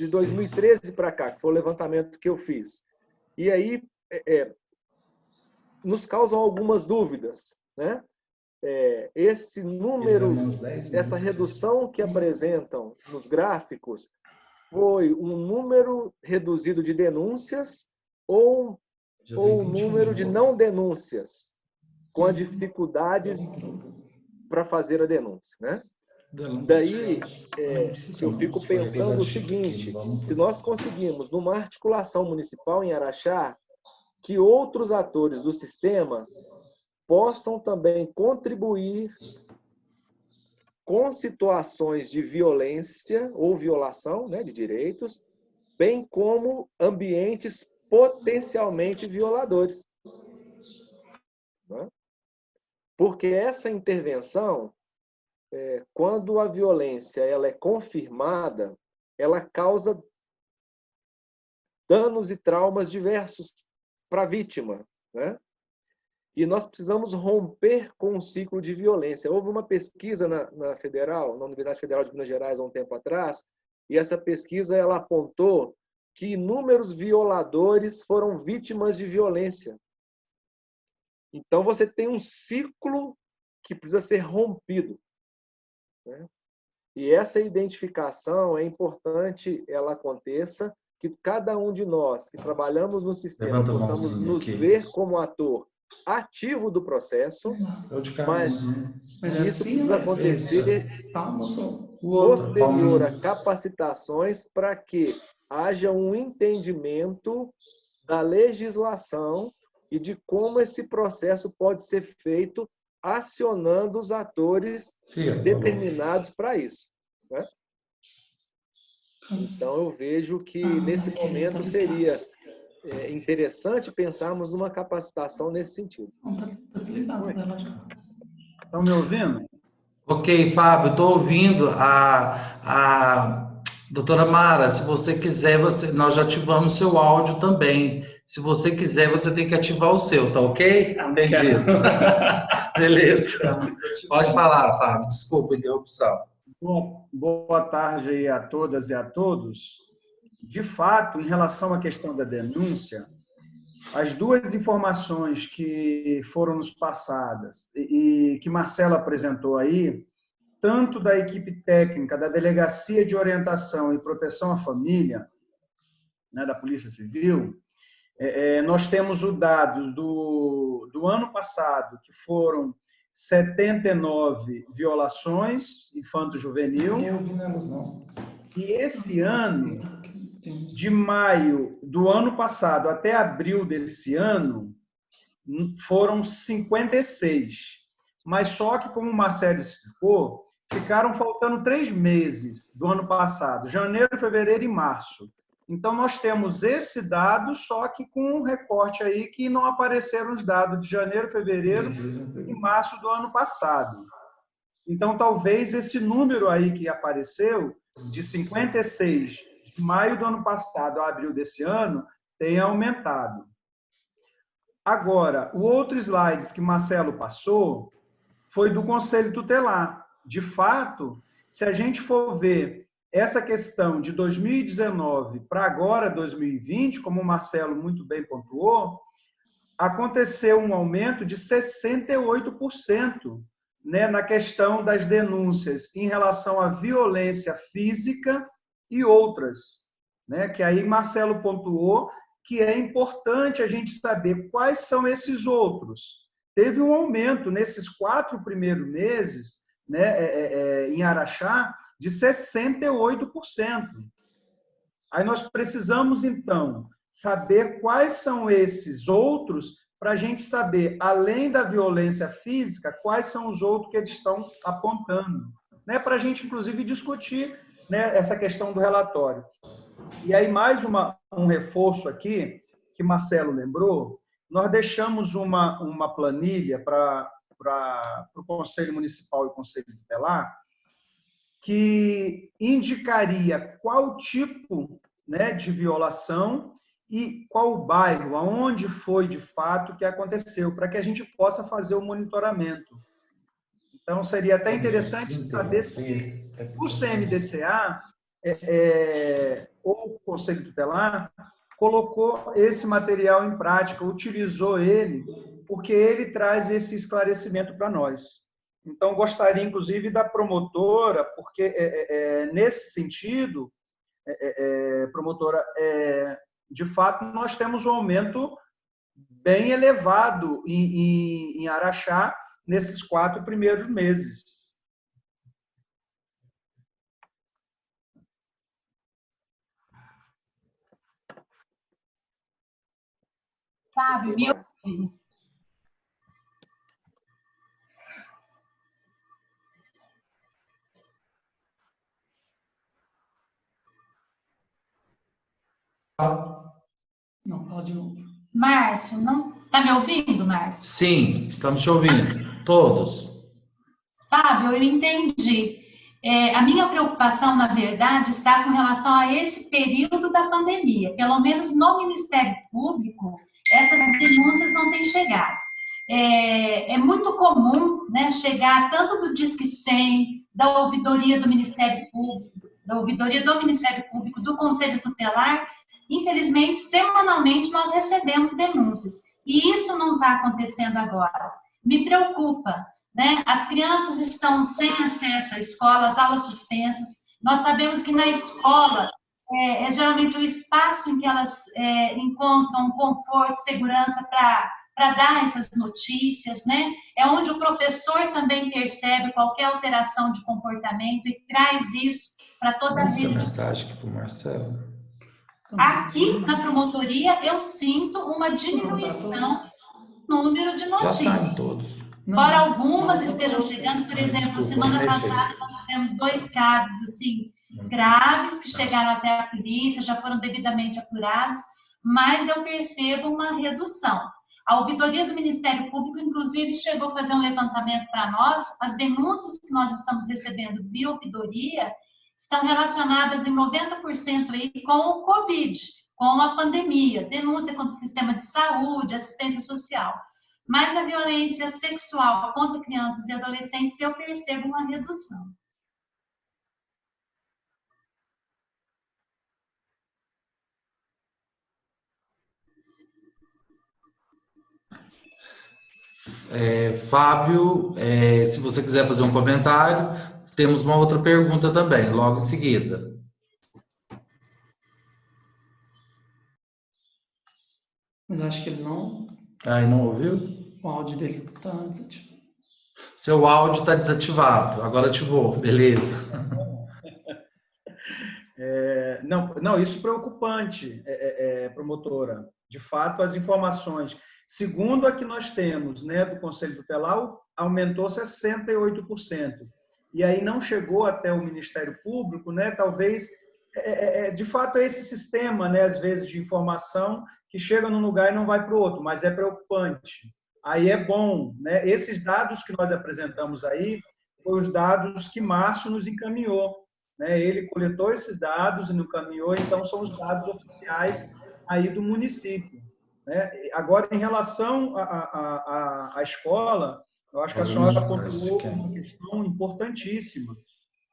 2013 para cá, que foi o levantamento que eu fiz. E aí, nos causam algumas dúvidas, né? Esse número, essa redução que apresentam nos gráficos, foi um número reduzido de denúncias ou um número de não denúncias com as dificuldades para fazer a denúncia, né? Daí, eu fico pensando o seguinte, se nós conseguimos, numa articulação municipal em Araxá, que outros atores do sistema possam também contribuir com situações de violência ou violação, né, de direitos, bem como ambientes potencialmente violadores. Né? Porque essa intervenção, quando a violência ela é confirmada, ela causa danos e traumas diversos para a vítima, né? E nós precisamos romper com o ciclo de violência. Houve uma pesquisa na Universidade Federal de Minas Gerais, há um tempo atrás, e essa pesquisa ela apontou que inúmeros violadores foram vítimas de violência. Então, você tem um ciclo que precisa ser rompido. Né? E essa identificação é importante ela aconteça, que cada um de nós que trabalhamos no sistema possamos nos ver como ator ativo do processo, mas isso precisa acontecer posterior a capacitações para que haja um entendimento da legislação e de como esse processo pode ser feito acionando os atores determinados para isso. Né? Então, eu vejo que, nesse momento, seria interessante pensarmos numa capacitação nesse sentido. Estão me ouvindo? Ok, Fábio, estou ouvindo. A doutora Mara, se você quiser, nós já ativamos seu áudio também. Se você quiser, você tem que ativar o seu, tá ok? Entendido. Beleza. Pode falar, Fábio. Desculpa a interrupção. Boa tarde aí a todas e a todos. De fato, em relação à questão da denúncia, as duas informações que foram nos passadas e que Marcelo apresentou aí, tanto da equipe técnica da Delegacia de Orientação e Proteção à Família, né, da Polícia Civil, nós temos o dado do ano passado, que foram 79 violações infanto-juvenil, e esse ano, de maio do ano passado até abril desse ano, foram 56. Mas só que, como o Marcelo explicou, ficaram faltando 3 meses do ano passado, janeiro, fevereiro e março. Então, nós temos esse dado, só que com um recorte aí que não apareceram os dados de janeiro, fevereiro e março do ano passado. Então, talvez esse número aí que apareceu, de 56, de maio do ano passado a abril desse ano, tenha aumentado. Agora, o outro slide que Marcelo passou foi do Conselho Tutelar. De fato, se a gente for ver essa questão de 2019 para agora, 2020, como o Marcelo muito bem pontuou, aconteceu um aumento de 68%, né, na questão das denúncias em relação à violência física e outras, né, que aí Marcelo pontuou que é importante a gente saber quais são esses outros. Teve um aumento nesses 4 primeiros meses, né, em Araxá, de 68%. Aí nós precisamos, então, saber quais são esses outros para a gente saber, além da violência física, quais são os outros que eles estão apontando, né, para a gente, inclusive, discutir, né, essa questão do relatório. E aí, mais um reforço aqui, que Marcelo lembrou, nós deixamos uma planilha para o Conselho Municipal e o Conselho Tutelar, que indicaria qual tipo, né, de violação e qual bairro, aonde foi de fato que aconteceu, para que a gente possa fazer o monitoramento. Então, seria até interessante saber se o CMDCA ou o Conselho Tutelar colocou esse material em prática, utilizou ele, porque ele traz esse esclarecimento para nós. Então, gostaria, inclusive, da promotora, porque, nesse sentido, promotora, de fato, nós temos um aumento bem elevado em Araxá nesses 4 primeiros meses. Fábio, me ouve? Não, fala de novo. Márcio, não tá me ouvindo, Márcio? Sim, estamos te ouvindo. Todos. Fábio, eu entendi. A minha preocupação, na verdade, está com relação a esse período da pandemia. Pelo menos no Ministério Público, essas denúncias não têm chegado. É muito comum, né, chegar tanto do Disque 100, da ouvidoria do Ministério Público, do Conselho Tutelar. Infelizmente, semanalmente, nós recebemos denúncias. E isso não está acontecendo agora. Me preocupa, né? As crianças estão sem acesso à escola, as aulas suspensas. Nós sabemos que na escola é geralmente o espaço em que elas encontram conforto, segurança para dar essas notícias, né? É onde o professor também percebe qualquer alteração de comportamento e traz isso para toda a Essa rede. mensagem aqui para o Marcelo. Aqui na promotoria eu sinto uma diminuição no número de Já está em notícias. todos. Embora algumas estejam chegando, por exemplo, desculpa, semana passada nós tivemos 2 casos assim graves que chegaram até a polícia, já foram devidamente apurados, mas eu percebo uma redução. A ouvidoria do Ministério Público, inclusive, chegou a fazer um levantamento para nós. As denúncias que nós estamos recebendo via ouvidoria estão relacionadas em 90% aí com o Covid, com a pandemia, denúncia contra o sistema de saúde, assistência social. Mas a violência sexual contra crianças e adolescentes, eu percebo uma redução. Fábio, se você quiser fazer um comentário, temos uma outra pergunta também, logo em seguida. Mas acho que ele não... Aí, não ouviu? O áudio dele está desativado. Seu áudio está desativado, agora ativou, beleza. Não, isso é preocupante, promotora. De fato, as informações, segundo a que nós temos, né, do Conselho Tutelar, aumentou 68%. E aí não chegou até o Ministério Público, né? Talvez, de fato, é esse sistema, né, às vezes, de informação que chega num lugar e não vai para o outro, mas é preocupante. Aí é bom, né? Esses dados que nós apresentamos aí, foram os dados que Márcio nos encaminhou, né? Ele coletou esses dados e nos encaminhou, então são os dados oficiais aí do município, né? Agora, em relação à escola, eu acho que a senhora apontou uma questão importantíssima.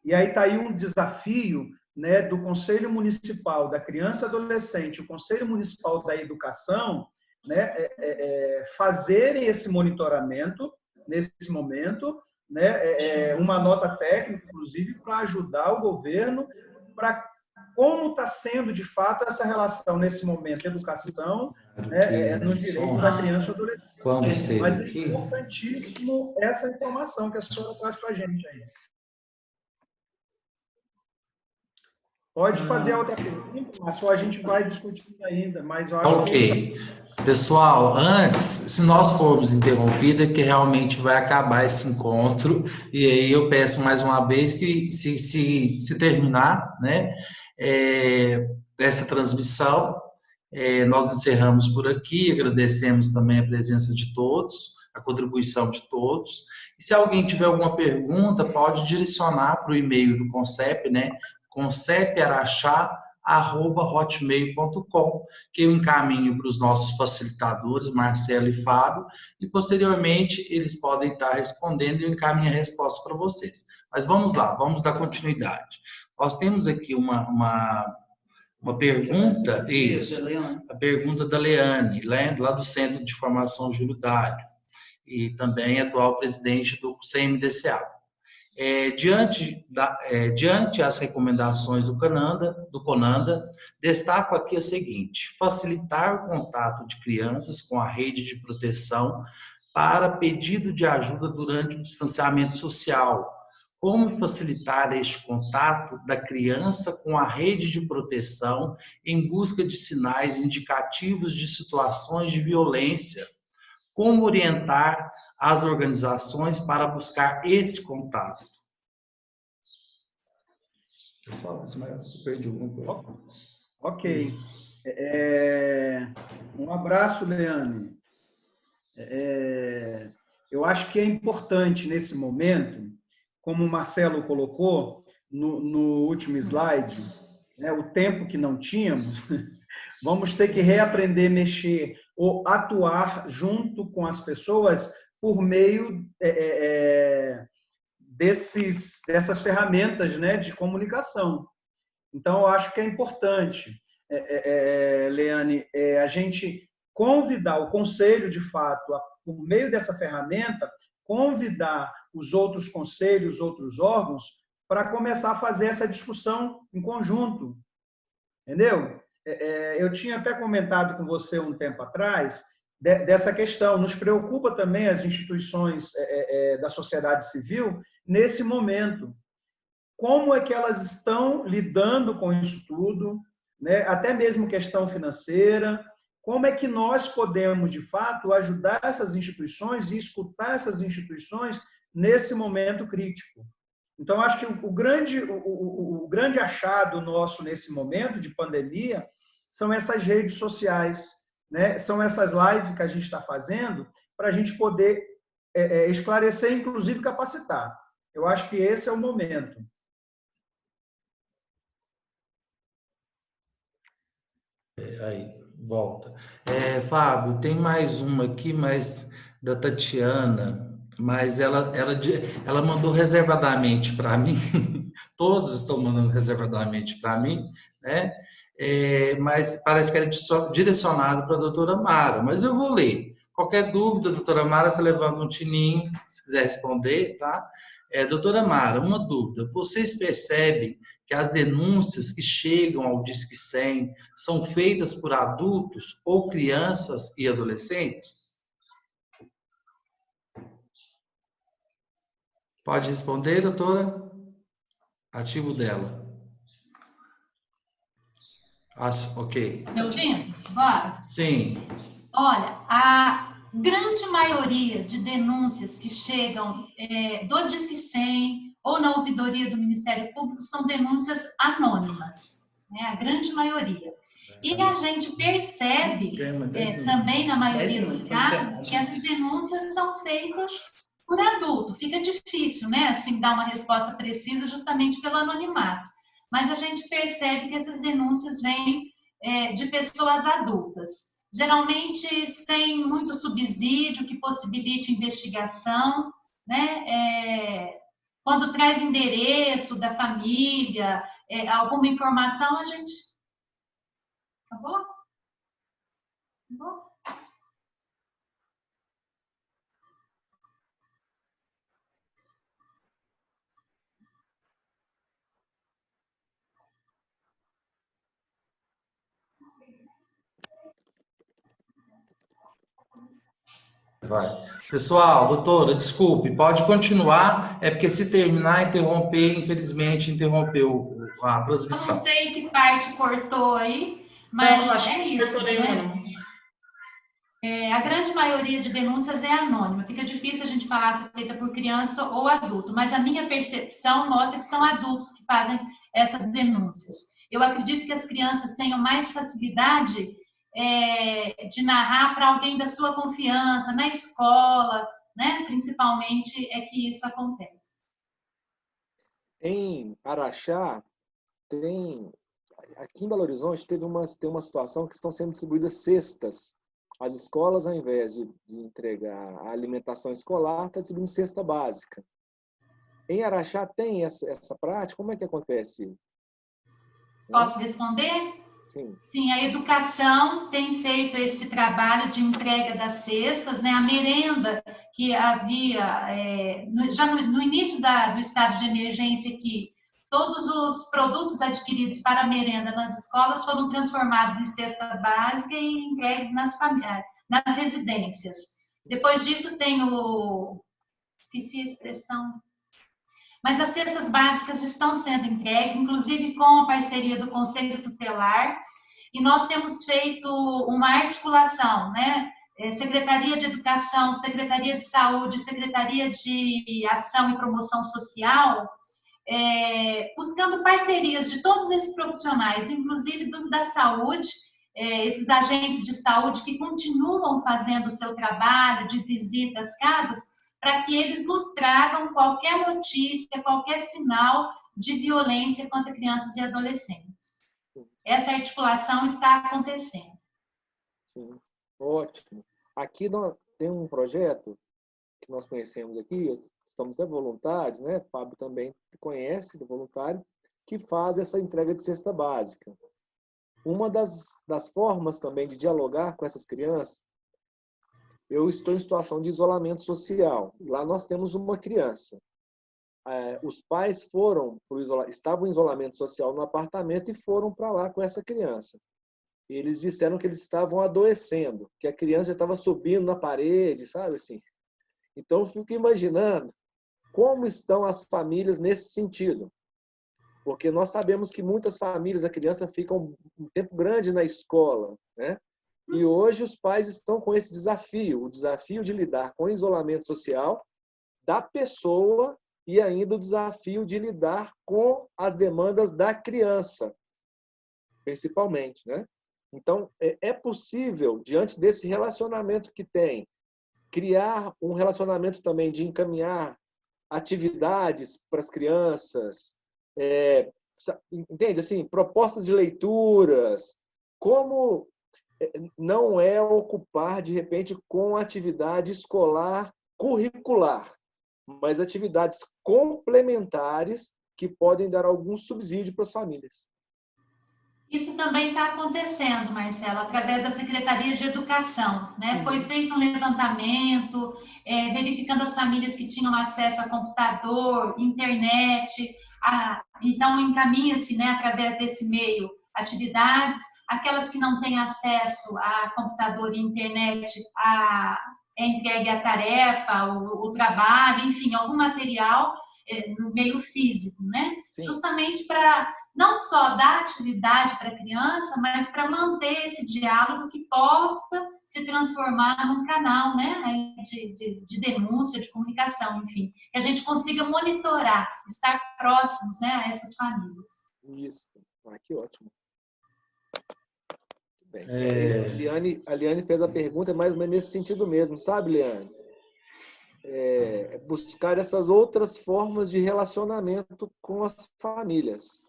E aí está aí um desafio, né, do Conselho Municipal da Criança e Adolescente, o Conselho Municipal da Educação, né, fazerem esse monitoramento nesse momento, né, uma nota técnica, inclusive, para ajudar o governo para como está sendo, de fato, essa relação nesse momento, educação, né, nos direitos da criança e adolescente. Quando esteve Mas é aqui, importantíssimo essa informação que a senhora traz para a gente aí. Pode fazer a outra pergunta, mas só a gente vai discutindo ainda, mas eu acho ok. Pessoal, antes, se nós formos interrompidos, é que realmente vai acabar esse encontro, e aí eu peço mais uma vez que, se terminar, né, essa transmissão, nós encerramos por aqui, agradecemos também a presença de todos, a contribuição de todos, e se alguém tiver alguma pergunta, pode direcionar para o e-mail do CONCEP, né, conceparaxá@hotmail.com, que eu encaminho para os nossos facilitadores, Marcelo e Fábio, e posteriormente eles podem estar respondendo e eu encaminho a resposta para vocês. Mas vamos lá, vamos dar continuidade. Nós temos aqui uma pergunta, isso, a pergunta da Leane, lá do Centro de Formação Júlio Dário, e também atual presidente do CMDCA. Diante as recomendações do CONANDA, destaco aqui o seguinte: facilitar o contato de crianças com a rede de proteção para pedido de ajuda durante o distanciamento social. Como facilitar este contato da criança com a rede de proteção em busca de sinais indicativos de situações de violência? Como orientar as organizações para buscar esse contato? Pessoal, eu perdi um pouco. Ok. Um abraço, Leane. Eu acho que é importante, nesse momento, como o Marcelo colocou no último slide, né, o tempo que não tínhamos, vamos ter que reaprender a mexer ou atuar junto com as pessoas por meio dessas ferramentas, né, de comunicação. Então, eu acho que é importante, Leane, a gente convidar o conselho, de fato, por meio dessa ferramenta, convidar os outros conselhos, os outros órgãos, para começar a fazer essa discussão em conjunto. Entendeu? Eu tinha até comentado com você um tempo atrás dessa questão. Nos preocupa também as instituições da sociedade civil nesse momento. Como é que elas estão lidando com isso tudo, né? Até mesmo questão financeira. Como é que nós podemos, de fato, ajudar essas instituições e escutar essas instituições nesse momento crítico? Então, acho que o grande achado nosso nesse momento de pandemia são essas redes sociais, né? São essas lives que a gente está fazendo para a gente poder esclarecer, inclusive capacitar. Eu acho que esse é o momento. Aí, volta. Fábio, tem mais uma aqui, mas da Tatiana, mas ela mandou reservadamente para mim, todos estão mandando reservadamente para mim, né? Mas parece que era direcionado para a doutora Mara, mas eu vou ler. Qualquer dúvida, doutora Mara, você levanta um tininho, se quiser responder, tá? Doutora Mara, uma dúvida. Vocês percebem que as denúncias que chegam ao Disque 100 são feitas por adultos ou crianças e adolescentes? Pode responder, doutora? Ativo dela. Ok. Me ouvindo? Bora? Sim. Olha, a grande maioria de denúncias que chegam do Disque 100 ou na ouvidoria do Ministério Público são denúncias anônimas, né? A grande maioria. E a gente percebe também, na maioria dos casos, que essas denúncias são feitas por adulto. Fica difícil, né, assim, dar uma resposta precisa justamente pelo anonimato. Mas a gente percebe que essas denúncias vêm de pessoas adultas. Geralmente sem muito subsídio que possibilite investigação, né? Quando traz endereço da família, alguma informação, a gente... Acabou? Acabou? Vai. Pessoal, doutora, desculpe, pode continuar, porque se terminar, infelizmente, interrompeu a transmissão. Eu não sei que parte cortou aí, mas não, é isso, né? A grande maioria de denúncias é anônima, fica difícil a gente falar se é feita por criança ou adulto, mas a minha percepção mostra que são adultos que fazem essas denúncias. Eu acredito que as crianças tenham mais facilidade de narrar para alguém da sua confiança, na escola, né? Principalmente é que isso acontece. Em Araxá, aqui em Belo Horizonte, tem uma situação que estão sendo distribuídas cestas. As escolas, ao invés de entregar a alimentação escolar, estão distribuindo cesta básica. Em Araxá tem essa prática? Como é que acontece? Posso responder? Sim. Sim, a educação tem feito esse trabalho de entrega das cestas, né? A merenda que havia, já no início do estado de emergência, que todos os produtos adquiridos para a merenda nas escolas foram transformados em cesta básica e entregues nas famílias, nas residências. Depois disso tem esqueci a expressão, mas as cestas básicas estão sendo entregues, inclusive com a parceria do Conselho Tutelar, e nós temos feito uma articulação, né? Secretaria de Educação, Secretaria de Saúde, Secretaria de Ação e Promoção Social, buscando parcerias de todos esses profissionais, inclusive dos da saúde, esses agentes de saúde que continuam fazendo o seu trabalho de visita às casas, para que eles nos tragam qualquer notícia, qualquer sinal de violência contra crianças e adolescentes. Essa articulação está acontecendo. Sim, ótimo. Aqui nós temos um projeto que nós conhecemos aqui, estamos até voluntários, né? O Fábio também conhece do voluntário, que faz essa entrega de cesta básica. Uma das formas também de dialogar com essas crianças, eu estou em situação de isolamento social. Lá nós temos uma criança. Os pais estavam em isolamento social no apartamento e foram para lá com essa criança. Eles disseram que eles estavam adoecendo, que a criança já estava subindo na parede, sabe assim? Então, eu fico imaginando como estão as famílias nesse sentido. Porque nós sabemos que muitas famílias, a criança fica um tempo grande na escola, né? E hoje os pais estão com esse desafio, o desafio de lidar com o isolamento social da pessoa e ainda o desafio de lidar com as demandas da criança, principalmente, né? Então, é possível, diante desse relacionamento que tem, criar um relacionamento também de encaminhar atividades para as crianças, entende? Assim, propostas de leituras, como não é ocupar, de repente, com atividade escolar curricular, mas atividades complementares que podem dar algum subsídio para as famílias. Isso também está acontecendo, Marcelo, através da Secretaria de Educação, né? Foi feito um levantamento, verificando as famílias que tinham acesso a computador, internet, então encaminha-se, né, através desse meio, atividades, aquelas que não têm acesso a computador e internet, é entregue a tarefa, o trabalho, enfim, algum material no meio físico, né? Sim. Justamente para não só dar atividade para a criança, mas para manter esse diálogo que possa se transformar num canal, né, de denúncia, de comunicação, enfim, que a gente consiga monitorar, estar próximos, né, a essas famílias. Isso, que ótimo. Bem, a Liane fez a pergunta mais ou menos nesse sentido mesmo, sabe, Liane? Buscar essas outras formas de relacionamento com as famílias.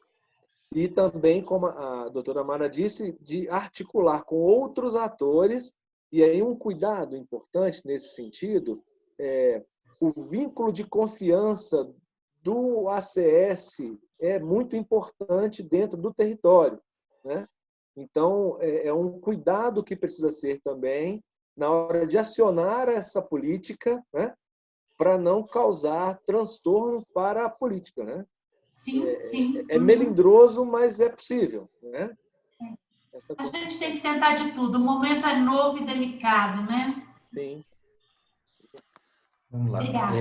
E também, como a doutora Mara disse, de articular com outros atores, e aí um cuidado importante nesse sentido, o vínculo de confiança do ACS é muito importante dentro do território, né? Então, é um cuidado que precisa ser também na hora de acionar essa política, né? Para não causar transtornos para a política, né? Sim, sim. É melindroso, mas é possível, né? A gente tem que tentar de tudo. O momento é novo e delicado, né? Sim. Vamos lá. Obrigada.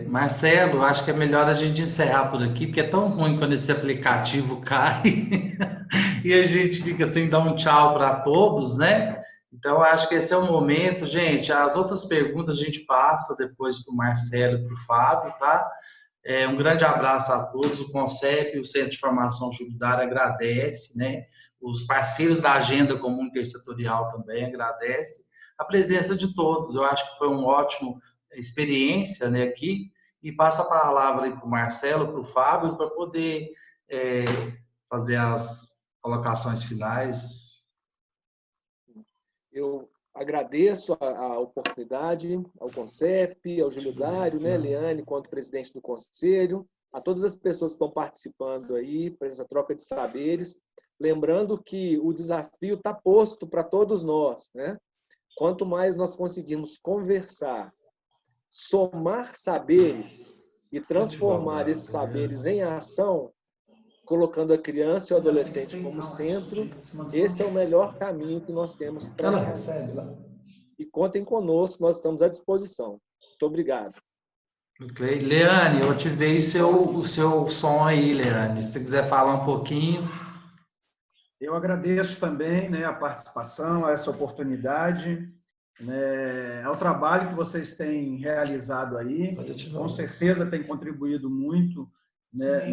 Marcelo, acho que é melhor a gente encerrar por aqui, porque é tão ruim quando esse aplicativo cai e a gente fica sem dar um tchau para todos, né? Então, acho que esse é o momento, gente. As outras perguntas a gente passa depois para o Marcelo e para o Fábio, tá? Um grande abraço a todos. O CONCEP, o Centro de Formação Jubilária, agradece, né? Os parceiros da Agenda Comum Intersetorial também agradecem a presença de todos. Eu acho que foi uma ótima experiência, né, aqui. E passo a palavra para o Marcelo, para o Fábio, para poder fazer as colocações finais. Eu agradeço a oportunidade ao CONCEP, ao Júlio Dário, né, Liane, quanto presidente do Conselho, a todas as pessoas que estão participando aí, para essa troca de saberes. lembrando que o desafio está posto para todos nós, né? Quanto mais nós conseguirmos conversar, somar saberes e transformar esses saberes em ação, colocando a criança e o adolescente como centro, esse é o melhor caminho que nós temos para fazer. E contem conosco, nós estamos à disposição. Muito obrigado. Leane, eu ativei o seu som aí, Leane. Se você quiser falar um pouquinho. Eu agradeço também, né, a participação, essa oportunidade, né, ao trabalho que vocês têm realizado aí. Com certeza tem contribuído muito, né,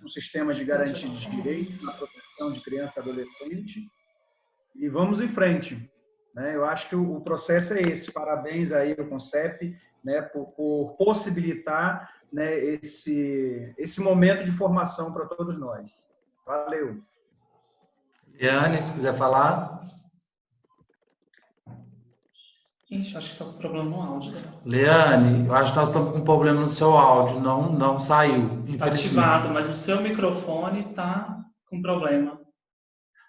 no sistema de garantia de direitos, na proteção de criança e adolescente. E vamos em frente, né? Eu acho que o processo é esse. Parabéns aí ao CONCEP, né, por possibilitar, né, esse momento de formação para todos nós. Valeu. Leane, se quiser falar. Ixi, acho que está com problema no áudio dela. Leane, eu acho que nós estamos com um problema no seu áudio, não saiu. Está ativado, mas o seu microfone está com problema.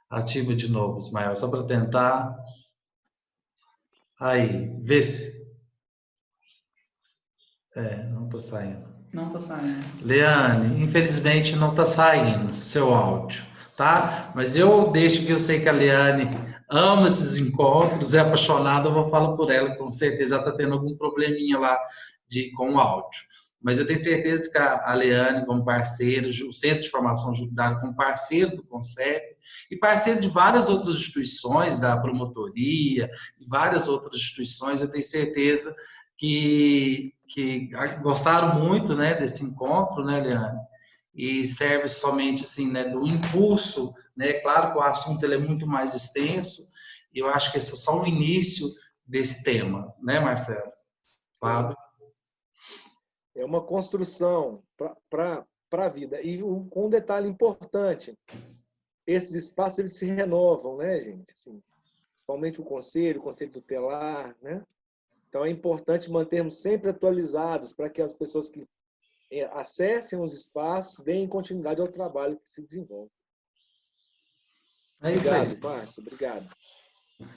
Ativa de novo, Ismael, só para tentar. Aí, vê se. Não está saindo. Não está saindo. Leane, infelizmente não está saindo seu áudio, tá? Mas eu deixo que eu sei que a Leane ama esses encontros, é apaixonada, eu vou falar por ela, com certeza ela está tendo algum probleminha lá com o áudio. Mas eu tenho certeza que a Leane, como parceiro, o Centro de Formação Judiciária, como parceiro do CONCEP, e parceiro de várias outras instituições, da promotoria, e várias outras instituições, eu tenho certeza que gostaram muito, né, desse encontro, né, Leane? E serve somente, assim, né, do impulso, né? Claro que o assunto ele é muito mais extenso, e eu acho que esse é só o início desse tema, né, Marcelo? Fábio? É uma construção para a vida. E com um detalhe importante, esses espaços eles se renovam, né, gente? Assim, principalmente o conselho tutelar, né? Então é importante mantermos sempre atualizados para que as pessoas que acessem os espaços deem continuidade ao trabalho que se desenvolve. É isso aí. Obrigado, Márcio. Obrigado.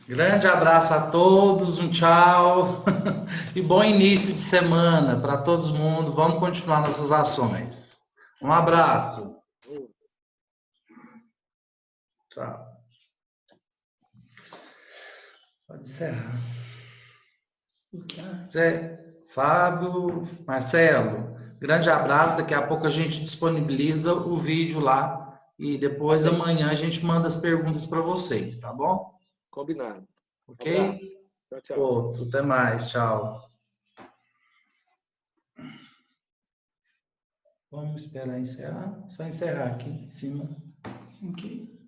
Grande abraço a todos, um tchau e bom início de semana para todo mundo. Vamos continuar nossas ações. Um abraço. Tchau. Pode encerrar. Zé, Fábio, Marcelo, grande abraço. Daqui a pouco a gente disponibiliza o vídeo lá e depois amanhã a gente manda as perguntas para vocês, tá bom? Combinado. Ok? Abraço. Tchau, tchau. Outro, até mais, tchau. Vamos esperar encerrar? Só encerrar aqui em cima. Assim aqui.